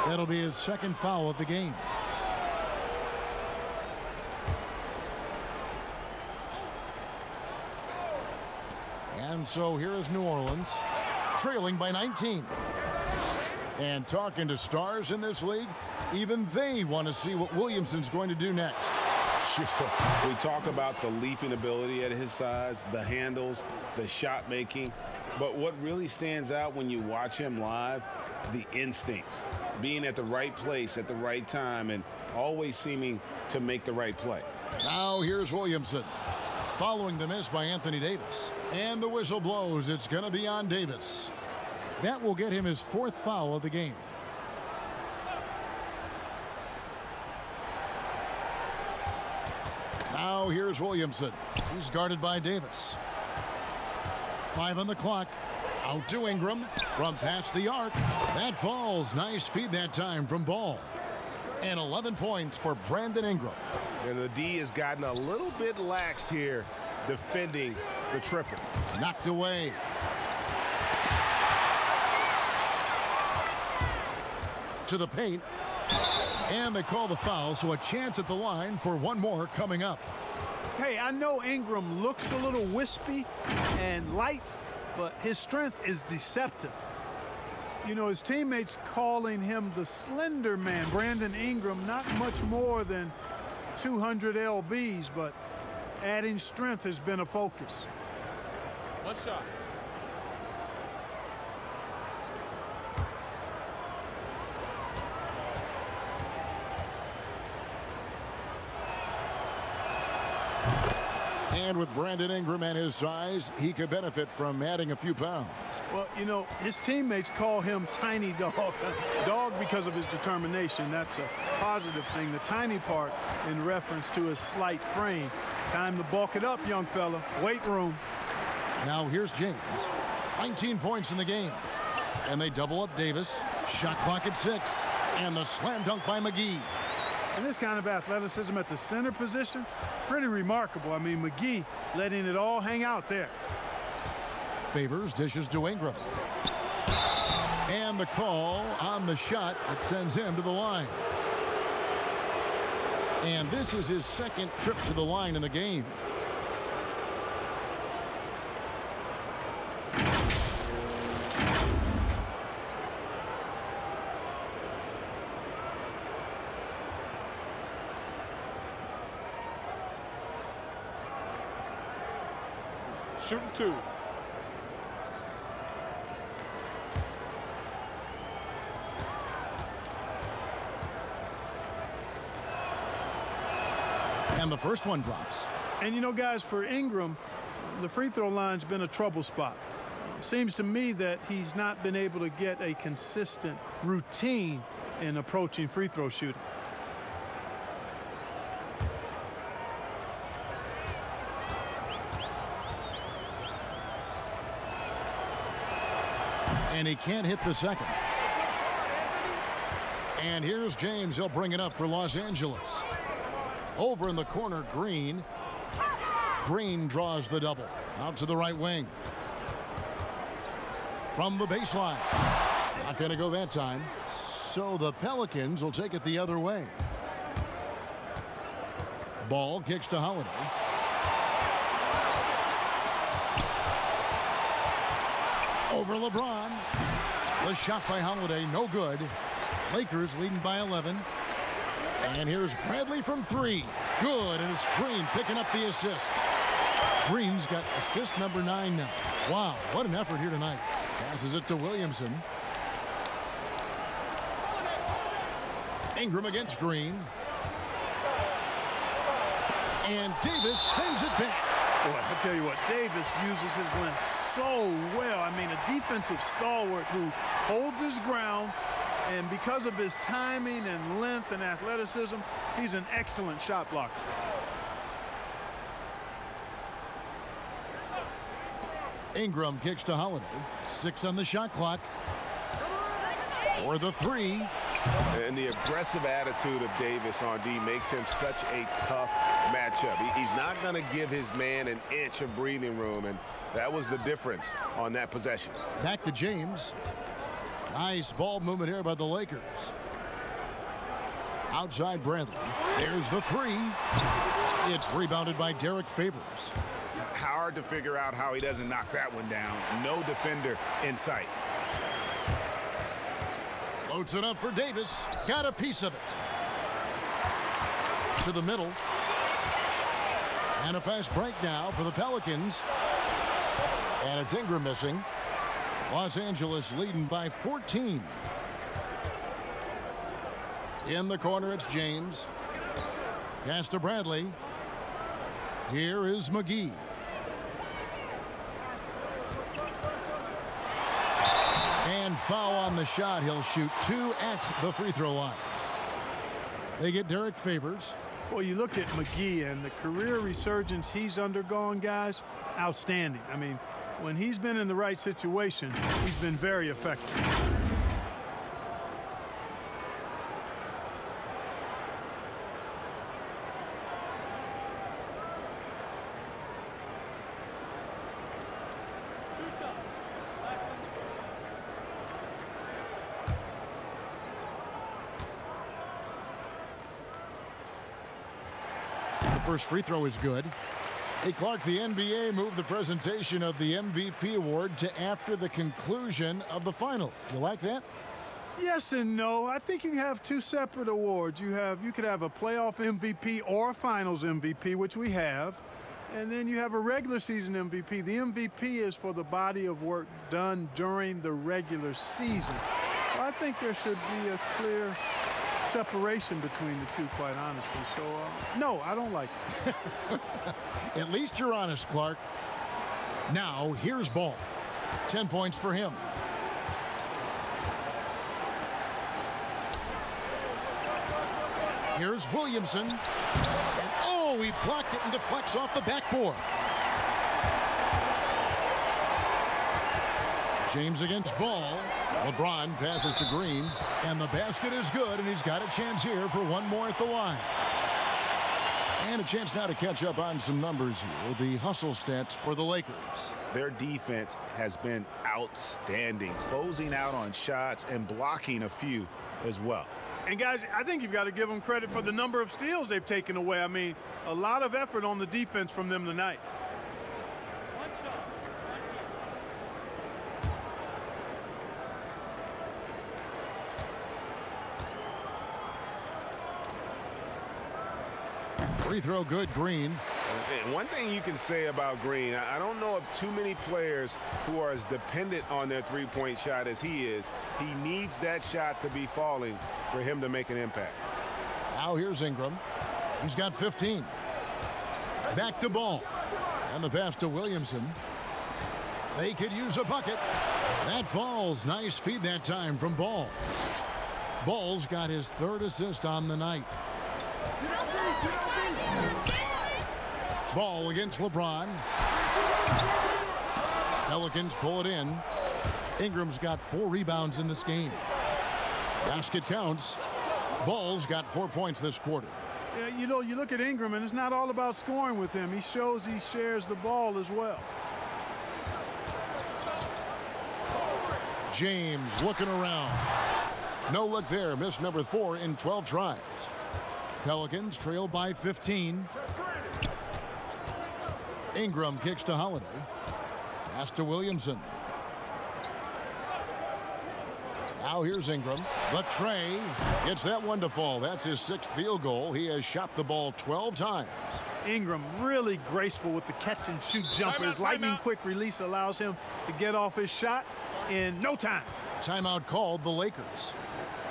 That'll be his second foul of the game. And so here is New Orleans, trailing by 19. And talking to stars in this league, even they want to see what Williamson's going to do next. We talk about the leaping ability at his size, the handles, the shot making. But what really stands out when you watch him live, the instincts. Being at the right place at the right time and always seeming to make the right play. Now here's Williamson. Following the miss by Anthony Davis. And the whistle blows. It's going to be on Davis. That will get him his 4th foul of the game. Now here's Williamson. He's guarded by Davis. 5 on the clock. Out to Ingram from past the arc. That falls. Nice feed that time from Ball. And 11 points for Brandon Ingram. And the D has gotten a little bit laxed here defending the triple. Knocked away. To the paint. And they call the foul, so a chance at the line for one more coming up. Hey, I know Ingram looks a little wispy and light, but his strength is deceptive. You know, his teammates calling him the slender man. Brandon Ingram, not much more than 200 lbs, but adding strength has been a focus. One shot. And with Brandon Ingram and his size, he could benefit from adding a few pounds. Well, you know, his teammates call him Tiny Dog. Dog because of his determination. That's a positive thing. The tiny part in reference to his slight frame. Time to bulk it up, young fella. Weight room. Now here's James. 19 points in the game. And they double up Davis. Shot clock at 6. And the slam dunk by McGee. And this kind of athleticism at the center position, pretty remarkable. I mean, McGee letting it all hang out there. Favors dishes to Ingram. And the call on the shot that sends him to the line. And this is his second trip to the line in the game. Shooting 2. And the first one drops. And you know, guys, for Ingram, the free throw line's been a trouble spot. Seems to me that he's not been able to get a consistent routine in approaching free throw shooting. And he can't hit the second. And here's James. He'll bring it up for Los Angeles. Over in the corner, Green. Green draws the double. Out to the right wing. From the baseline. Not going to go that time. So the Pelicans will take it the other way. Ball kicks to Holiday. Over LeBron. The shot by Holiday, no good. Lakers leading by 11. And here's Bradley from 3. Good, and it's Green picking up the assist. Green's got assist number 9 now. Wow, what an effort here tonight. Passes it to Williamson. Ingram against Green. And Davis sends it back. Boy, I tell you what, Davis uses his length so well. I mean, a defensive stalwart who holds his ground, and because of his timing and length and athleticism, he's an excellent shot blocker. Ingram kicks to Holiday. 6 on the shot clock. For the 3. And the aggressive attitude of Davis on D makes him such a tough matchup. He's not going to give his man an inch of breathing room, and that was the difference on that possession. Back to James. Nice ball movement here by the Lakers. Outside Bradley. There's the 3. It's rebounded by Derek Favors. Hard to figure out how he doesn't knock that one down. No defender in sight. Loads it up for Davis. Got a piece of it. To the middle. And a fast break now for the Pelicans. And it's Ingram missing. Los Angeles leading by 14. In the corner, it's James. Pass to Bradley. Here is McGee. And foul on the shot. He'll shoot 2 at the free throw line. They get Derek Favors. Well, you look at McGee and the career resurgence he's undergone, guys, outstanding. I mean, when he's been in the right situation, he's been very effective. First free throw is good. Hey, Clark, the NBA moved the presentation of the MVP award to after the conclusion of the finals. You like that? Yes and no. I think you have two separate awards. You could have a playoff MVP or a finals MVP, which we have, and then you have a regular season MVP. The MVP is for the body of work done during the regular season. Well, I think there should be a clear separation between the two, quite honestly. So, no, I don't like it. At least you're honest, Clark. Now, here's Ball. 10 points for him. Here's Williamson. And, oh, he blocked it and deflects off the backboard. James against Ball. LeBron passes to Green, and the basket is good, and he's got a chance here for one more at the line. And a chance now to catch up on some numbers here. The hustle stats for the Lakers. Their defense has been outstanding, closing out on shots and blocking a few as well. And, guys, I think you've got to give them credit for the number of steals they've taken away. I mean, a lot of effort on the defense from them tonight. Free throw good, Green. And one thing you can say about Green, I don't know of too many players who are as dependent on their three-point shot as he is. He needs that shot to be falling for him to make an impact. Now here's Ingram. He's got 15. Back to Ball. And the pass to Williamson. They could use a bucket. That falls. Nice feed that time from Ball. Ball's got his third assist on the night. Ball against LeBron. Pelicans pull it in. Ingram's got 4 rebounds in this game. Basket counts. Ball's got 4 points this quarter. Yeah, you know, you look at Ingram, and it's not all about scoring with him. He shows he shares the ball as well. James looking around. No look there. Missed number 4 in 12 tries. Pelicans trail by 15. Ingram kicks to Holiday. Pass to Williamson. Now here's Ingram. The tray. Gets that one to fall. That's his 6th field goal. He has shot the ball 12 times. Ingram really graceful with the catch and shoot jumpers. Lightning quick release allows him to get off his shot in no time. Timeout called the Lakers.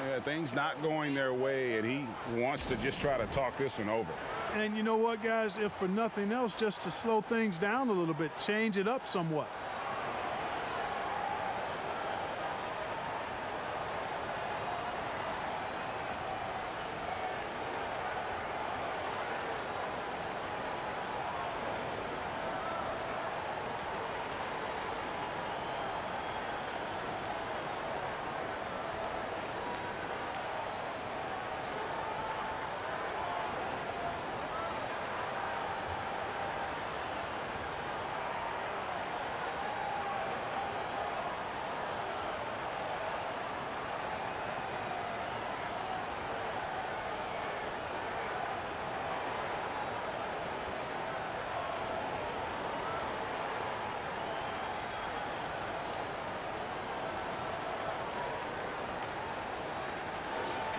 Yeah, things not going their way, and he wants to just try to talk this one over. And you know what, guys? If for nothing else, just to slow things down a little bit, change it up somewhat.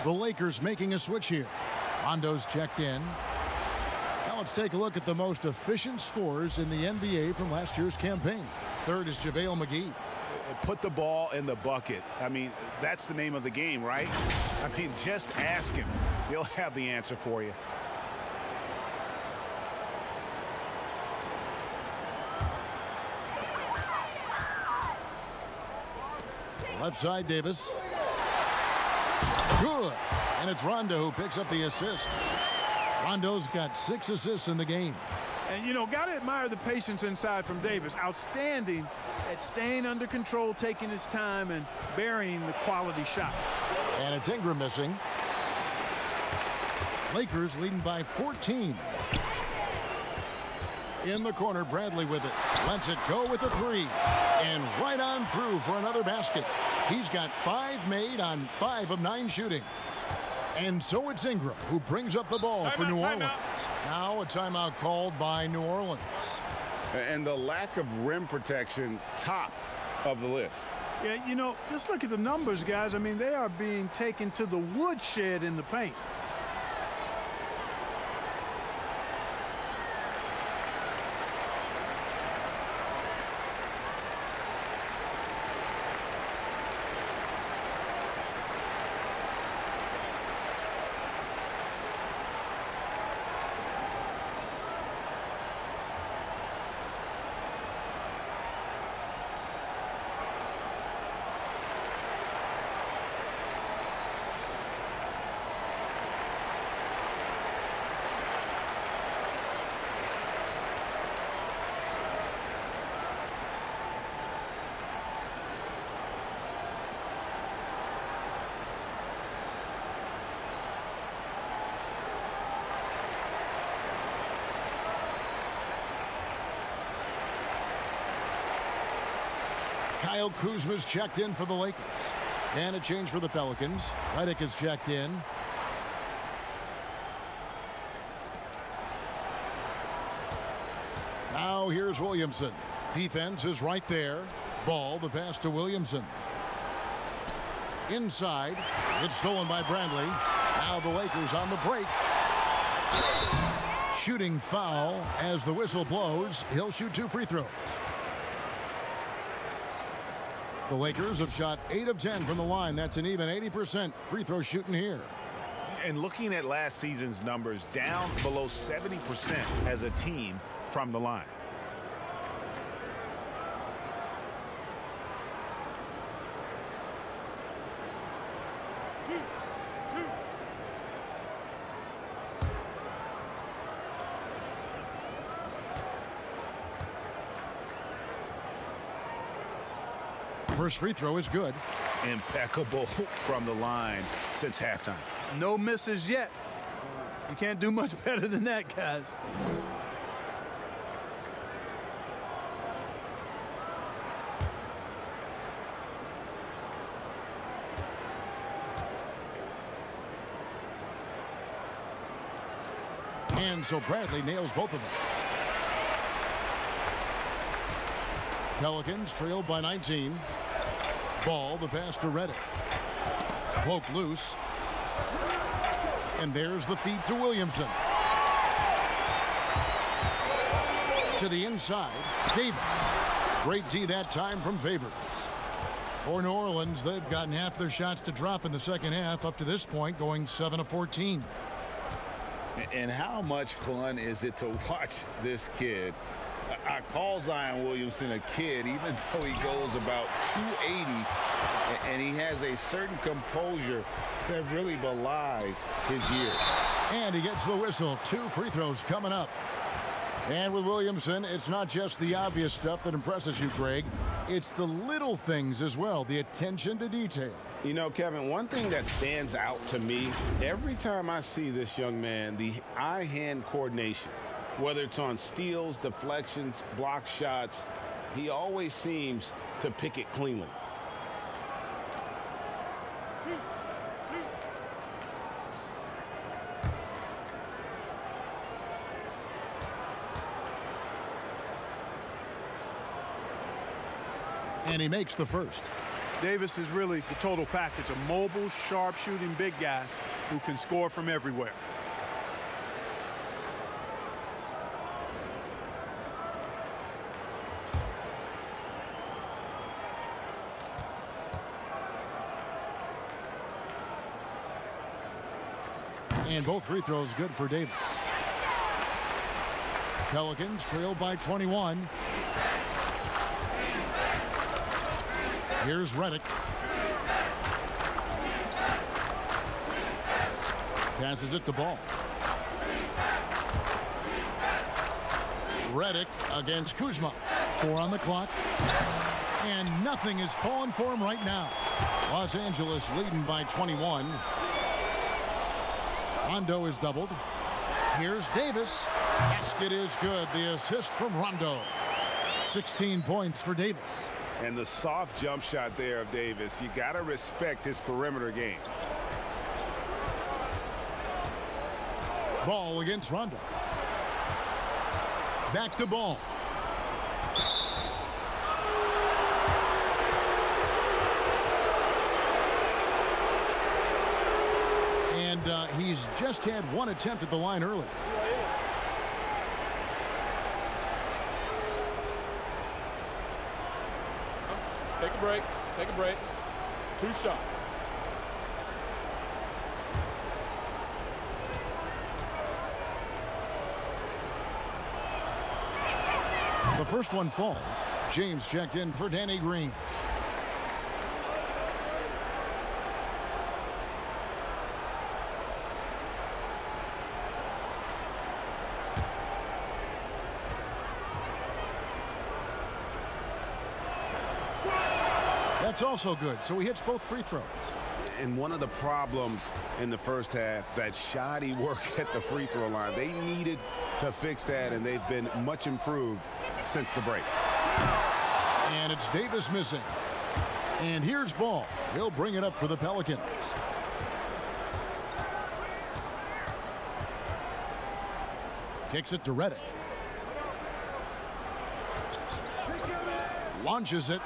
The Lakers making a switch here. Rondo's checked in. Now let's take a look at the most efficient scorers in the NBA from last year's campaign. Third is JaVale McGee. Put the ball in the bucket. I mean, that's the name of the game, right? I mean, just ask him. He'll have the answer for you. Left side, Davis. Good. And it's Rondo who picks up the assist. Rondo's got 6 assists in the game. And, you know, got to admire the patience inside from Davis. Outstanding at staying under control, taking his time, and burying the quality shot. And it's Ingram missing. Lakers leading by 14. In the corner, Bradley with it. Lets it go with a 3. And right on through for another basket. He's got 5 made on 5 of 9 shooting. And so it's Ingram who brings up the ball for New Orleans. Now a timeout called by New Orleans. And the lack of rim protection, top of the list. Yeah, you know, just look at the numbers, guys. I mean, they are being taken to the woodshed in the paint. Kyle Kuzma's checked in for the Lakers. And a change for the Pelicans. Redick is checked in. Now here's Williamson. Defense is right there. Ball, the pass to Williamson. Inside. It's stolen by Bradley. Now the Lakers on the break. Shooting foul as the whistle blows. He'll shoot 2 free throws. The Lakers have shot 8 of 10 from the line. That's an even 80% free throw shooting here. And looking at last season's numbers, down below 70% as a team from the line. First free throw is good. Impeccable from the line since halftime. No misses yet. You can't do much better than that, guys. And so Bradley nails both of them. Pelicans trailed by 19. Ball, the pass to Redick. Poke loose. And there's the feed to Williamson. To the inside, Davis. Great D that time from Favors. For New Orleans, they've gotten half their shots to drop in the second half, up to this point going 7 of 14. And how much fun is it to watch this kid? I call Zion Williamson a kid, even though he goes about 280, and he has a certain composure that really belies his years. And he gets the whistle. 2 free throws coming up. And with Williamson, it's not just the obvious stuff that impresses you, Greg. It's the little things as well, the attention to detail. You know, Kevin, one thing that stands out to me, every time I see this young man, the eye-hand coordination, whether it's on steals, deflections, block shots, he always seems to pick it cleanly. And he makes the first. Davis is really the total package, a mobile, sharp-shooting big guy who can score from everywhere. And both free throws good for Davis. Pelicans trailed by 21. Here's Redick. Passes it to Ball. Redick against Kuzma. 4 on the clock. And nothing is falling for him right now. Los Angeles leading by 21. Rondo is doubled. Here's Davis. Basket is good. The assist from Rondo. 16 points for Davis. And the soft jump shot there of Davis. You got to respect his perimeter game. Ball against Rondo. Back to Ball. And he's just had one attempt at the line early. Take a break. Take a break. 2 shots. The first one falls. James checked in for Danny Green. That's also good. So he hits both free throws. And one of the problems in the first half, that shoddy work at the free throw line. They needed to fix that, and they've been much improved since the break. And it's Davis missing. And here's Ball. He'll bring it up for the Pelicans. Kicks it to Redick. Launches it.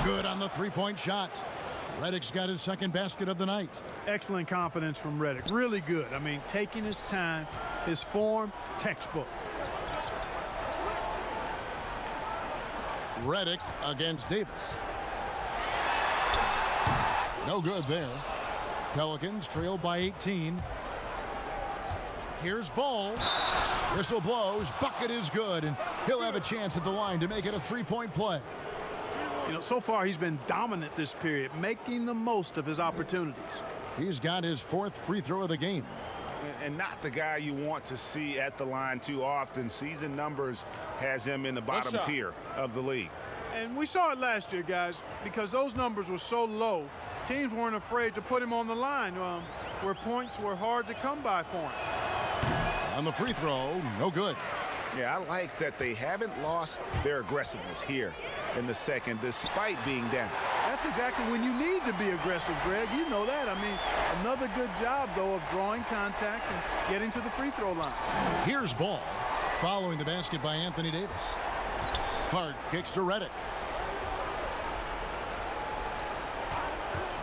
Good on the three-point shot. Redick's got his second basket of the night. Excellent confidence from Redick. Really good. I mean, taking his time, his form, textbook. Redick against Davis. No good there. Pelicans trail by 18. Here's Ball. Whistle blows. Bucket is good, and he'll have a chance at the line to make it a three-point play. You know, so far he's been dominant this period, making the most of his opportunities. He's got his 4th free throw of the game. And not the guy you want to see at the line too often. Season numbers has him in the bottom tier of the league. And we saw it last year, guys, because those numbers were so low, teams weren't afraid to put him on the line where points were hard to come by for him. On the free throw, no good. Yeah, I like that they haven't lost their aggressiveness here in the second, despite being down. That's exactly when you need to be aggressive, Greg. You know that. I mean, another good job, though, of drawing contact and getting to the free throw line. Here's Ball, following the basket by Anthony Davis. Hart kicks to Redick.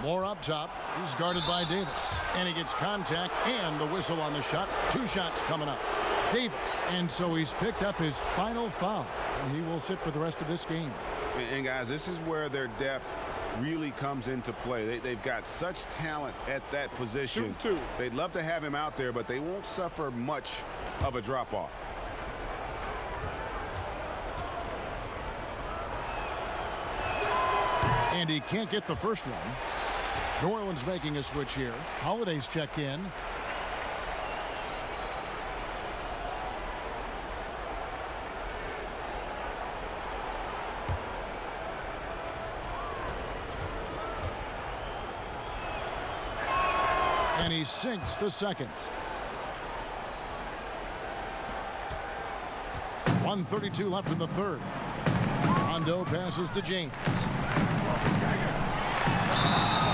More up top. He's guarded by Davis. And he gets contact and the whistle on the shot. 2 shots coming up. Davis. And so he's picked up his final foul. And he will sit for the rest of this game. And guys, this is where their depth really comes into play. They've got such talent at that position. They'd love to have him out there, but they won't suffer much of a drop-off. And he can't get the first one. New Orleans making a switch here. Holiday's checked in. And he sinks the second. 1:32 left in the third. Rondo passes to James.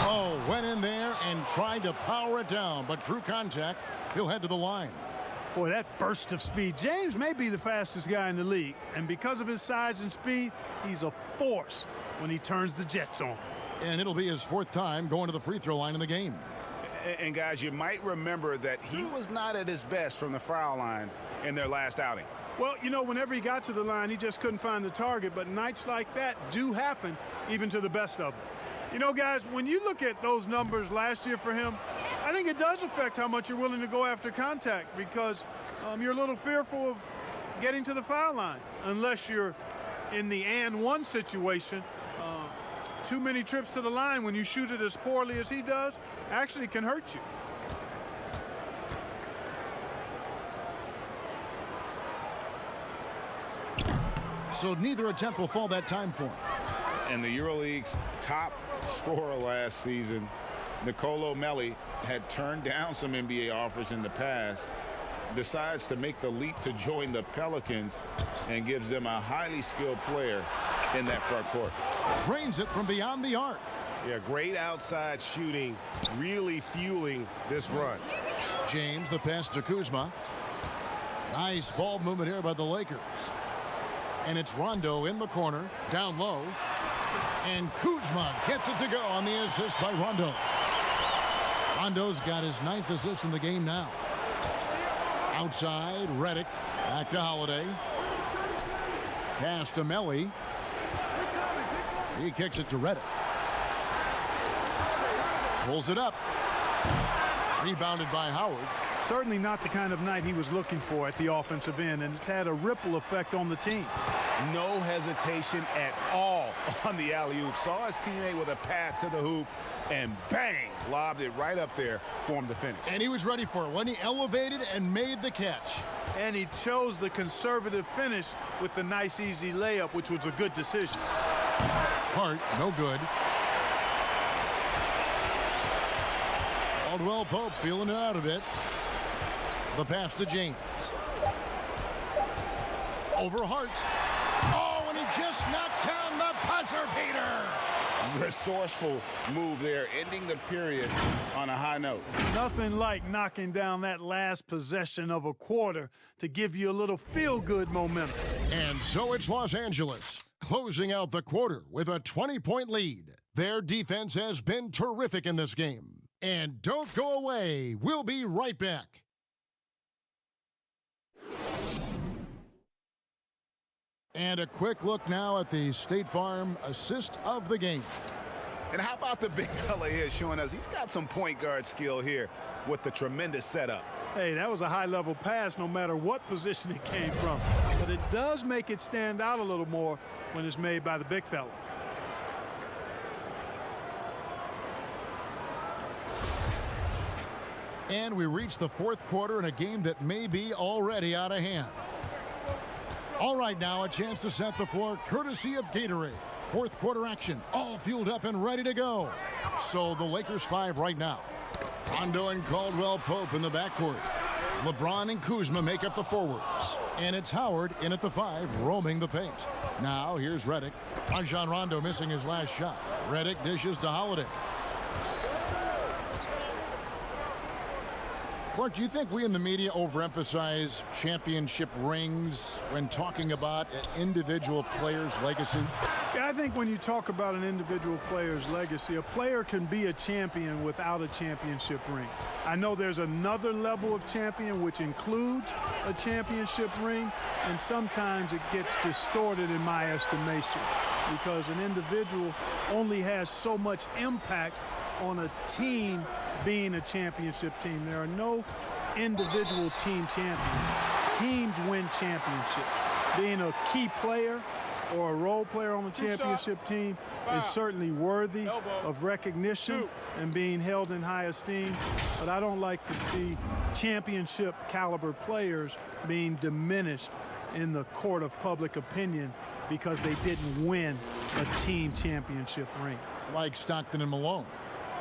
Oh, went in there and tried to power it down, but drew contact. He'll head to the line. Boy, that burst of speed. James may be the fastest guy in the league, and because of his size and speed, he's a force when he turns the jets on. And it'll be his 4th time going to the free throw line in the game. And guys, you might remember that he was not at his best from the foul line in their last outing. Well, you know, whenever he got to the line, he just couldn't find the target. But nights like that do happen, even to the best of them. You know, guys, when you look at those numbers last year for him, I think it does affect how much you're willing to go after contact, because you're a little fearful of getting to the foul line unless you're in the and one situation. Too many trips to the line when you shoot it as poorly as he does actually can hurt you. so neither attempt will fall that time for him. And the EuroLeague's top scorer last season, Nicolo Melli, had turned down some NBA offers in the past, decides to make the leap to join the Pelicans, and gives them a highly skilled player in that front court. Drains it from beyond the arc. Yeah, great outside shooting, really fueling this run. James, the pass to Kuzma. Nice ball movement here by the Lakers. And it's Rondo in the corner, down low. And Kuzma gets it to go on the assist by Rondo. Rondo's got his 9th assist in the game now. Outside, Redick, back to Holiday. Pass to Melli. He kicks it to Redick. Pulls it up. Rebounded by Howard. Certainly not the kind of night he was looking for at the offensive end, and it's had a ripple effect on the team. No hesitation at all on the alley-oop. Saw his teammate with a path to the hoop, and bang, lobbed it right up there for him to finish. And he was ready for it when he elevated and made the catch. And he chose the conservative finish with the nice, easy layup, which was a good decision. Hart, no good. Caldwell-Pope feeling it out a bit. The pass to James. Over Hart. Oh, and he just knocked down the buzzer beater. Resourceful move there, ending the period on a high note. Nothing like knocking down that last possession of a quarter to give you a little feel-good momentum. And so it's Los Angeles, closing out the quarter with a 20-point lead. Their defense has been terrific in this game. And don't go away. We'll be right back. And a quick look now at the State Farm assist of the game. And how about the big fella here showing us he's got some point guard skill here with the tremendous setup. Hey, that was a high-level pass no matter what position it came from. But it does make it stand out a little more when it's made by the big fella. And we reach the fourth quarter in a game that may be already out of hand. All right, now a chance to set the floor courtesy of Gatorade. Fourth quarter action, all fueled up and ready to go. So the Lakers 5 right now. Rondo and Caldwell-Pope in the backcourt. LeBron and Kuzma make up the forwards. And it's Howard in at the 5, roaming the paint. Now here's Redick. Rajon Rondo missing his last shot. Redick dishes to Holiday. Clark, do you think we in the media overemphasize championship rings when talking about an individual player's legacy? Yeah, I think when you talk about an individual player's legacy, a player can be a champion without a championship ring. I know there's another level of champion which includes a championship ring, and sometimes it gets distorted in my estimation because an individual only has so much impact on a team being a championship team. There are no individual team champions. Teams win championships. Being a key player or a role player on the championship team is certainly worthy of recognition and being held in high esteem, but I don't like to see championship caliber players being diminished in the court of public opinion because they didn't win a team championship ring. Like Stockton and Malone.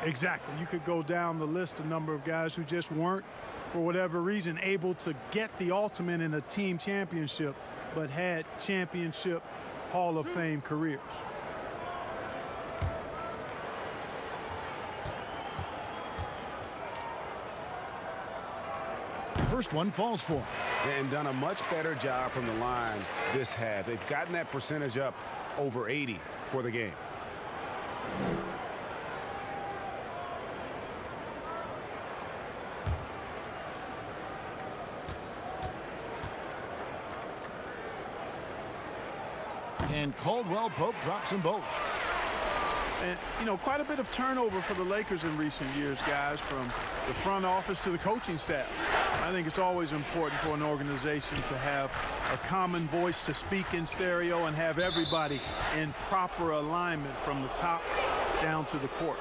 Exactly. You could go down the list, a number of guys who just weren't, for whatever reason, able to get the ultimate in a team championship, but had championship Hall of Fame careers. First one falls for him. And done a much better job from the line this half. They've gotten that percentage up over 80 for the game. And Caldwell-Pope drops them both. And, you know, quite a bit of turnover for the Lakers in recent years, guys, from the front office to the coaching staff. I think it's always important for an organization to have a common voice to speak in stereo and have everybody in proper alignment from the top down to the court.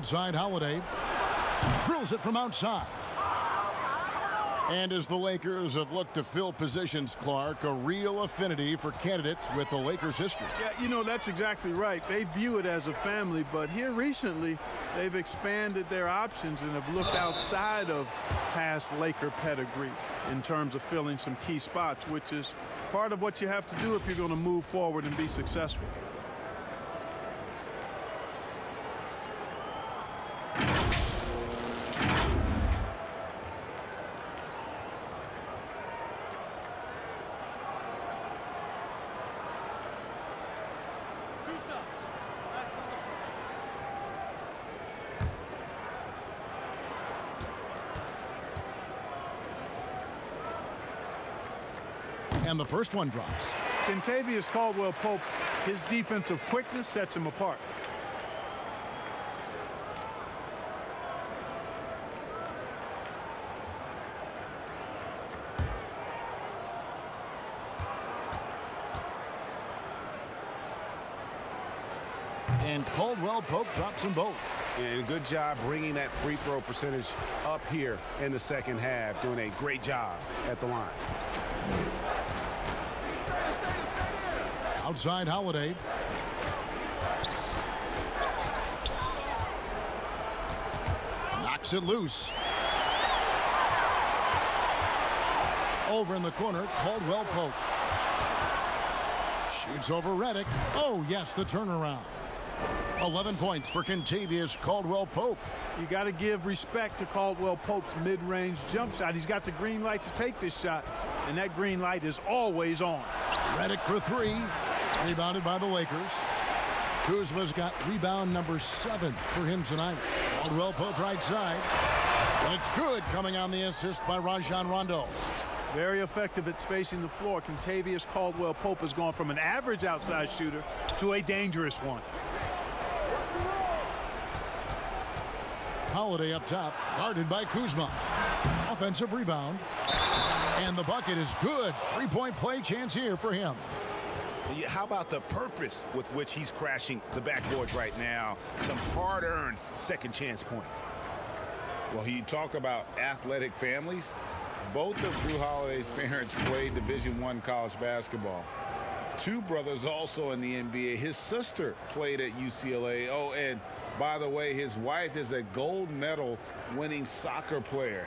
Outside Holiday. Drills it from outside. And as the Lakers have looked to fill positions, Clark, a real affinity for candidates with the Lakers history. Yeah, you know, that's exactly right. They view it as a family, but here recently, they've expanded their options and have looked outside of past Laker pedigree in terms of filling some key spots, which is part of what you have to do if you're going to move forward and be successful. And the first one drops. Kentavious Caldwell-Pope, his defensive quickness sets him apart. And Caldwell-Pope drops them both. And good job bringing that free throw percentage up here in the second half. Doing a great job at the line. Outside Holiday. Knocks it loose. Over in the corner, Caldwell-Pope. Shoots over Redick. Oh, yes, the turnaround. 11 points for Kentavious Caldwell-Pope. You got to give respect to Caldwell-Pope's mid-range jump shot. He's got the green light to take this shot, and that green light is always on. Redick for three. Rebounded by the Lakers. Kuzma's got rebound number 7 for him tonight. Caldwell-Pope right side. And it's good, coming on the assist by Rajon Rondo. Very effective at spacing the floor. Kentavious Caldwell-Pope has gone from an average outside shooter to a dangerous one. Holiday up top, guarded by Kuzma. Offensive rebound. And the bucket is good. Three-point play chance here for him. How about the purpose with which he's crashing the backboards right now? Some hard-earned second chance points. Well, you talk about athletic families. Both of Drew Holiday's parents played Division I college basketball. 2 brothers also in the NBA. His sister played at UCLA. Oh, and by the way, his wife is a gold medal winning soccer player.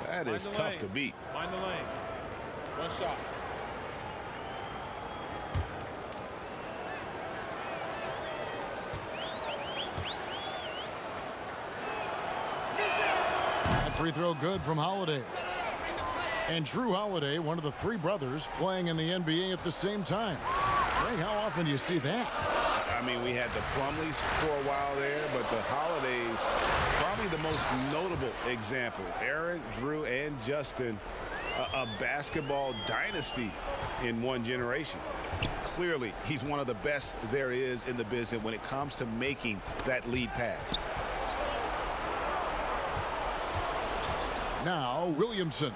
That is tough to beat. Mind the lane. One shot. That free throw good from Holiday. And Drew Holiday, one of the 3 brothers playing in the NBA at the same time. Greg, how often do you see that? I mean, we had the Plumleys for a while there, but the Holidays, probably the most notable example. Aaron, Drew, and Justin, a basketball dynasty in one generation. Clearly, he's one of the best there is in the business when it comes to making that lead pass. Now, Williamson.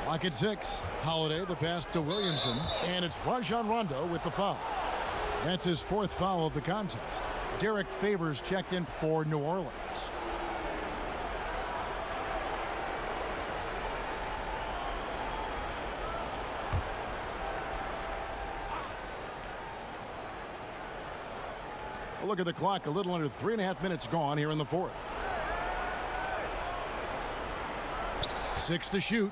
Clock at 6. Holiday, the pass to Williamson. And it's Rajon Rondo with the foul. That's his 4th foul of the contest. Derek Favors checked in for New Orleans. A look at the clock. A little under 3.5 minutes gone here in the 4th. 6 to shoot.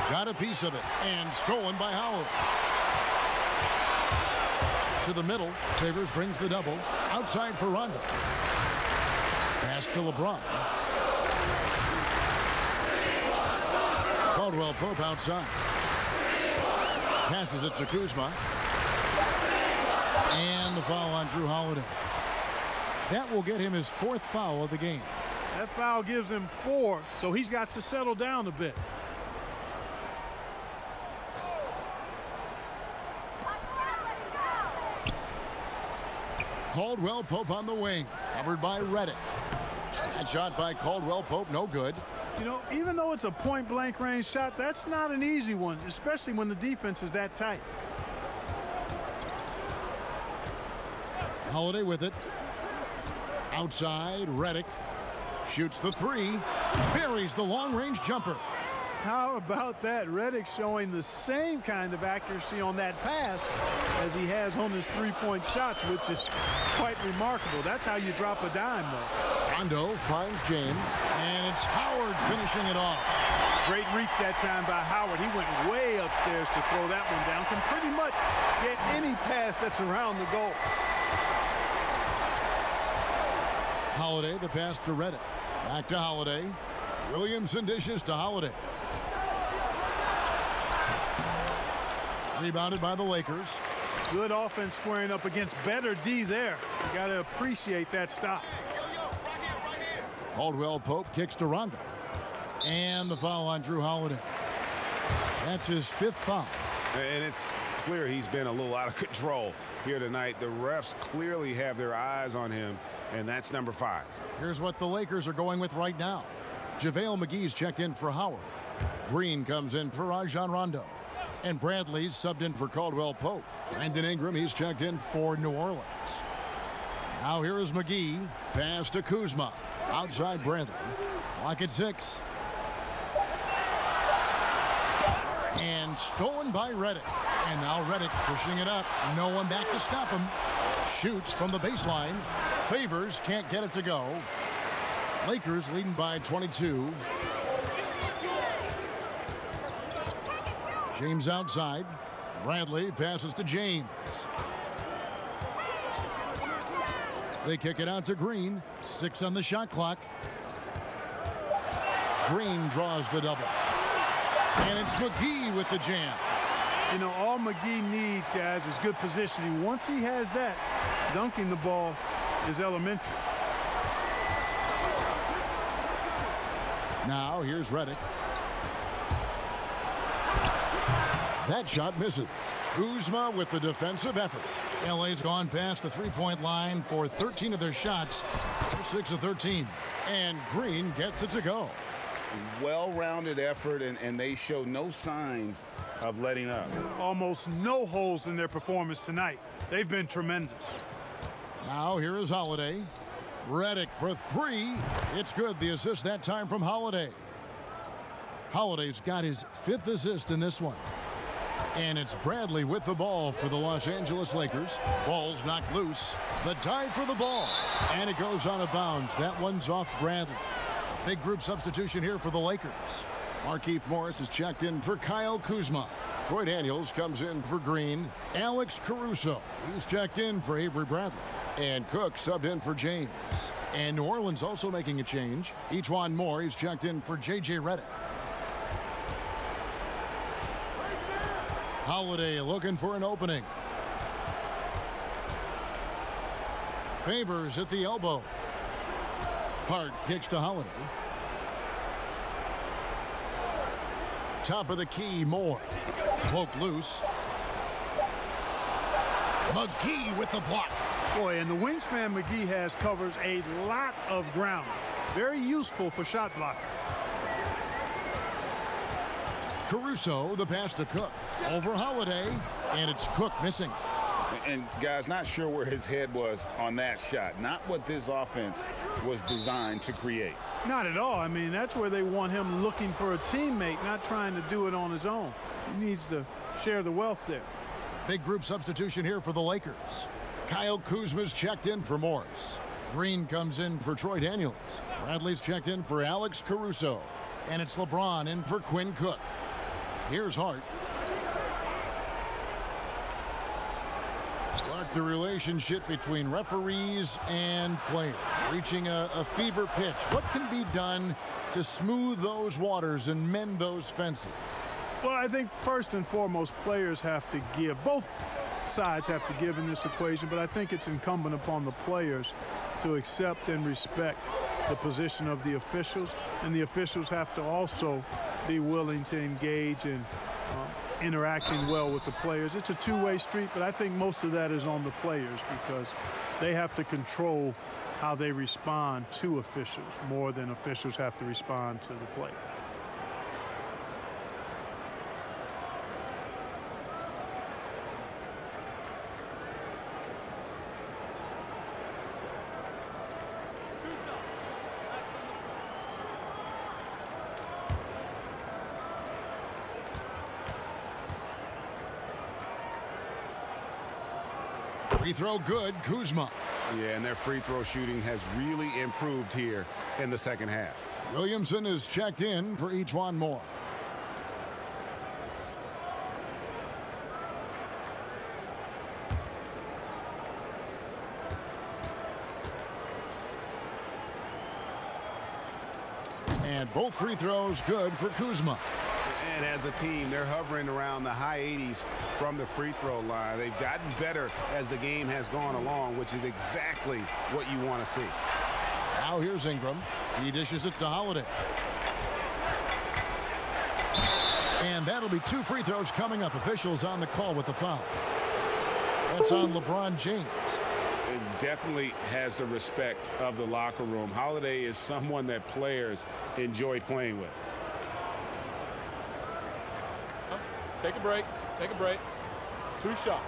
Got a piece of it, and stolen by Howard. To the middle, Favors brings the double. Outside for Rondo. Pass to LeBron. Caldwell-Pope outside. Passes it to Kuzma. And the foul on Drew Holiday. That will get him his 4th foul of the game. That foul gives him 4, so he's got to settle down a bit. Caldwell-Pope on the wing, covered by Redick. That shot by Caldwell-Pope, no good. You know, even though it's a point-blank range shot, that's not an easy one, especially when the defense is that tight. Holiday with it. Outside, Redick shoots the three, buries the long-range jumper. How about that? Redick showing the same kind of accuracy on that pass as he has on his three-point shots, which is quite remarkable. That's how you drop a dime, though. Rondo finds James, and it's Howard finishing it off. Great reach that time by Howard. He went way upstairs to throw that one down. Can pretty much get any pass that's around the goal. Holiday, the pass to Redick. Back to Holiday. Williamson dishes to Holiday. Rebounded by the Lakers. Good offense squaring up against better D there. You got to appreciate that stop. Caldwell-Pope kicks to Rondo. And the foul on Drew Holiday. That's his 5th foul. And it's clear he's been a little out of control here tonight. The refs clearly have their eyes on him, and that's number 5. Here's what the Lakers are going with right now. JaVale McGee's checked in for Howard. Green comes in for Rajon Rondo. And Bradley's subbed in for Caldwell-Pope. Brandon Ingram, he's checked in for New Orleans. Now here is McGee. Pass to Kuzma. Outside Bradley. Clock at 6. And stolen by Redick. And now Redick pushing it up. No one back to stop him. Shoots from the baseline. Favors can't get it to go. Lakers leading by 22. James outside. Bradley passes to James. They kick it out to Green. 6 on the shot clock. Green draws the double. And it's McGee with the jam. You know, all McGee needs, guys, is good positioning. Once he has that, dunking the ball is elementary. Now here's Redick. That shot misses. Kuzma with the defensive effort. LA's gone past the three-point line for 13 of their shots. 6 of 13. And Green gets it to go. Well-rounded effort, and they show no signs of letting up. Almost no holes in their performance tonight. They've been tremendous. Now here is Holiday. Redick for 3. It's good. The assist that time from Holiday. Holiday's got his 5th assist in this one. And it's Bradley with the ball for the Los Angeles Lakers. Ball's knocked loose. The dive for the ball. And it goes out of bounds. That one's off Bradley. Big group substitution here for the Lakers. Markieff Morris is checked in for Kyle Kuzma. Troy Daniels comes in for Green. Alex Caruso, he's checked in for Avery Bradley. And Cook subbed in for James. And New Orleans also making a change. Ejuan Moore, he's checked in for J.J. Redick. Holiday looking for an opening. Favors at the elbow. Hart kicks to Holiday. Top of the key, Moore. Poked loose. McGee with the block. Boy, and the wingspan McGee has covers a lot of ground. Very useful for shot blocking. Caruso, the pass to Cook. Over Holiday, and it's Cook missing. And guys, not sure where his head was on that shot. Not what this offense was designed to create. Not at all. I mean, that's where they want him looking for a teammate, not trying to do it on his own. He needs to share the wealth there. Big group substitution here for the Lakers. Kyle Kuzma's checked in for Morris. Green comes in for Troy Daniels. Bradley's checked in for Alex Caruso. And it's LeBron in for Quinn Cook. Here's Hart. But the relationship between referees and players reaching a fever pitch. What can be done to smooth those waters and mend those fences? Well, I think first and foremost, players have to give. Both sides have to give in this equation, but I think it's incumbent upon the players to accept and respect the position of the officials, and the officials have to also be willing to engage in interacting well with the players. It's a two-way street, but I think most of that is on the players because they have to control how they respond to officials more than officials have to respond to the players. Free throw good, Kuzma. Yeah, and their free throw shooting has really improved here in the second half. Williamson is checked in for each one more. And both free throws good for Kuzma. And as a team, they're hovering around the high 80s from the free throw line. They've gotten better as the game has gone along, which is exactly what you want to see. Now here's Ingram. He dishes it to Holiday. And that'll be 2 free throws coming up. Officials on the call with the foul. That's on LeBron James. It definitely has the respect of the locker room. Holiday is someone that players enjoy playing with. Take a break. Take a break. 2 shots.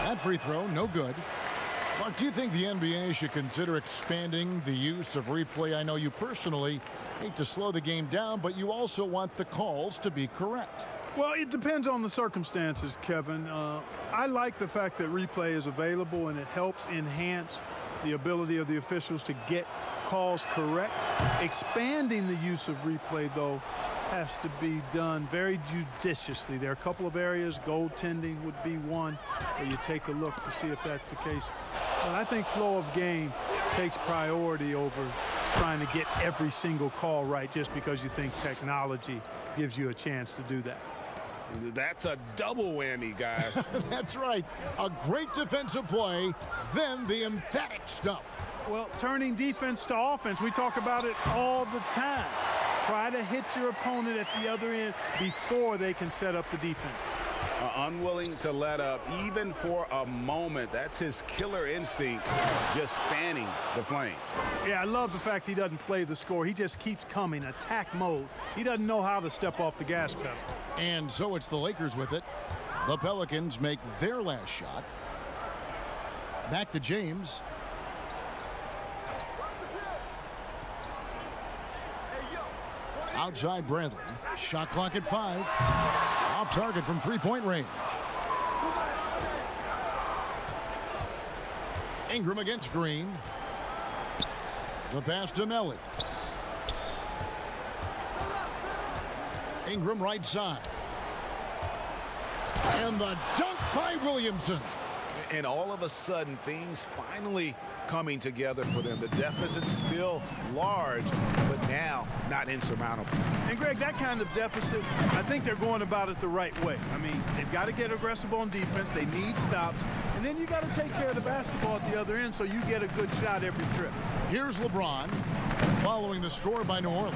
That free throw, no good. Mark, do you think the NBA should consider expanding the use of replay? I know you personally hate to slow the game down, but you also want the calls to be correct. Well, it depends on the circumstances, Kevin. I like the fact that replay is available, and it helps enhance the ability of the officials to get calls correct. Expanding the use of replay, though, has to be done very judiciously. There are a couple of areas, goaltending would be one, where you take a look to see if that's the case. But I think flow of game takes priority over trying to get every single call right just because you think technology gives you a chance to do that. That's a double whammy, guys. That's right. A great defensive play, then the emphatic stuff. Well, turning defense to offense, we talk about it all the time. Try to hit your opponent at the other end before they can set up the defense. Unwilling to let up even for a moment. That's his killer instinct, just fanning the flame. Yeah, I love the fact he doesn't play the score. He just keeps coming, attack mode. He doesn't know how to step off the gas pedal. And so it's the Lakers with it. The Pelicans make their last shot. Back to James. Outside Bradley. Shot clock at 5. Off target from three-point range. Ingram against Green. The pass to Melly. Ingram right side. And the dunk by Williamson. And all of a sudden, things finally coming together for them. The deficit's still large, but now not insurmountable. And, Greg, that kind of deficit, I think they're going about it the right way. I mean, they've got to get aggressive on defense. They need stops. And then you got to take care of the basketball at the other end so you get a good shot every trip. Here's LeBron following the score by New Orleans.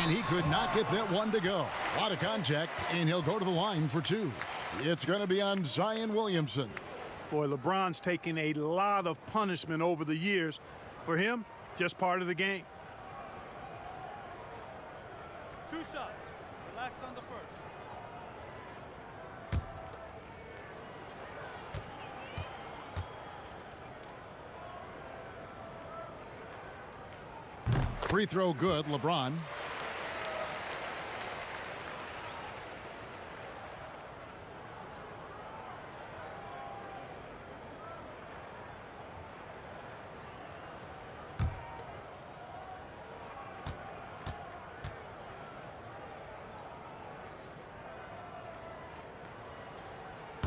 And he could not get that one to go. A lot of contact, and he'll go to the line for 2. It's going to be on Zion Williamson. Boy, LeBron's taken a lot of punishment over the years. For him, just part of the game. 2 shots. Relax on the first. Free throw good, LeBron.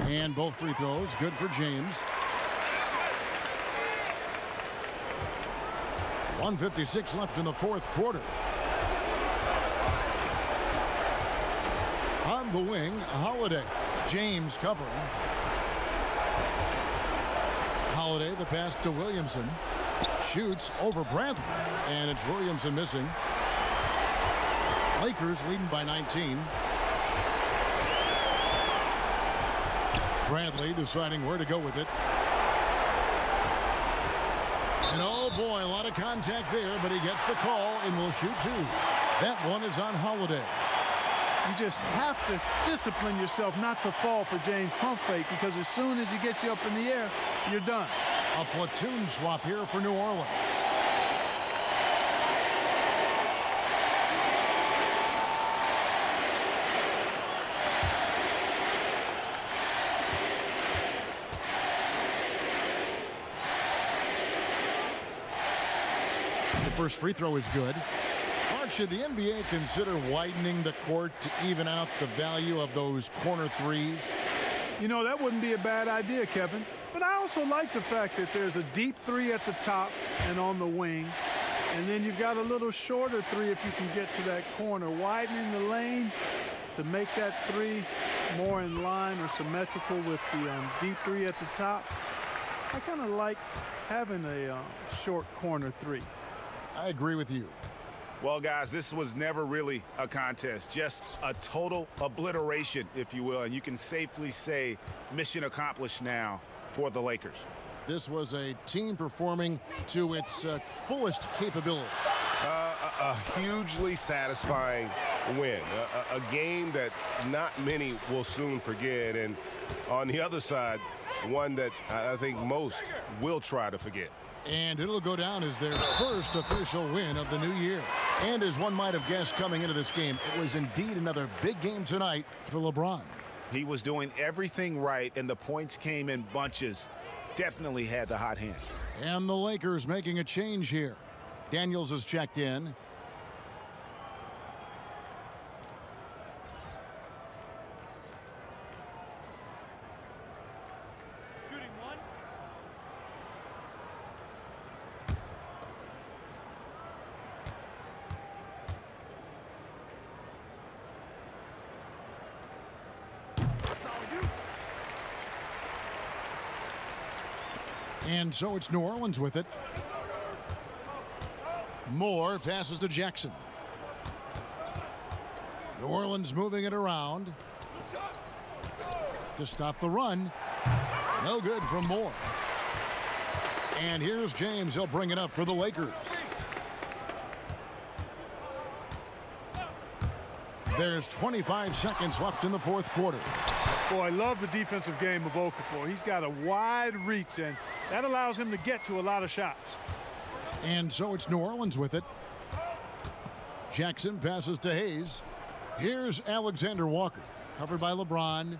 And both free throws good for James. 1:56 left in the 4th quarter. On the wing, Holiday. James covering. Holiday, the pass to Williamson. Shoots over Bradley. And it's Williamson missing. Lakers leading by 19. Bradley deciding where to go with it. And oh boy, a lot of contact there, but he gets the call and will shoot 2. That one is on Holiday. You just have to discipline yourself not to fall for James' pump fake, because as soon as he gets you up in the air, you're done. A platoon swap here for New Orleans. First free throw is good. Mark, should the NBA consider widening the court to even out the value of those corner threes? You know, that wouldn't be a bad idea, Kevin. But I also like the fact that there's a deep three at the top and on the wing. And then you've got a little shorter three if you can get to that corner. Widening the lane to make that three more in line or symmetrical with the deep three at the top. I kind of like having a short corner three. I agree with you. Well, guys, this was never really a contest, just a total obliteration, if you will. And you can safely say mission accomplished now for the Lakers. This was a team performing to its fullest capability. A hugely satisfying win, a game that not many will soon forget. And on the other side, one that I think most will try to forget. And it'll go down as their first official win of the new year. And as one might have guessed coming into this game, it was indeed another big game tonight for LeBron. He was doing everything right, and the points came in bunches. Definitely had the hot hand. And the Lakers making a change here. Daniels is checked in. Shooting one. And so it's New Orleans with it. Moore passes to Jackson. New Orleans moving it around to stop the run. No good from Moore. And here's James. He'll bring it up for the Lakers. There's 25 seconds left in the fourth quarter. Boy, I love the defensive game of Okafor. He's got a wide reach, and that allows him to get to a lot of shots. And so it's New Orleans with it. Jackson passes to Hayes. Here's Alexander Walker, covered by LeBron.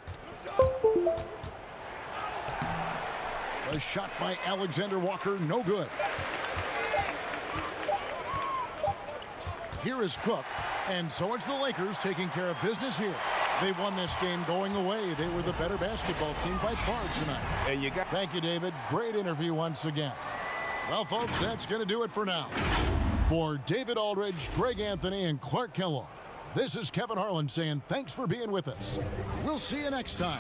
A shot by Alexander Walker, no good. Here is Cook, and so it's the Lakers taking care of business here. They won this game going away. They were the better basketball team by far tonight. And you got. Thank you, David. Great interview once again. Well, folks, that's going to do it for now. For David Aldridge, Greg Anthony, and Clark Kellogg, this is Kevin Harlan saying thanks for being with us. We'll see you next time.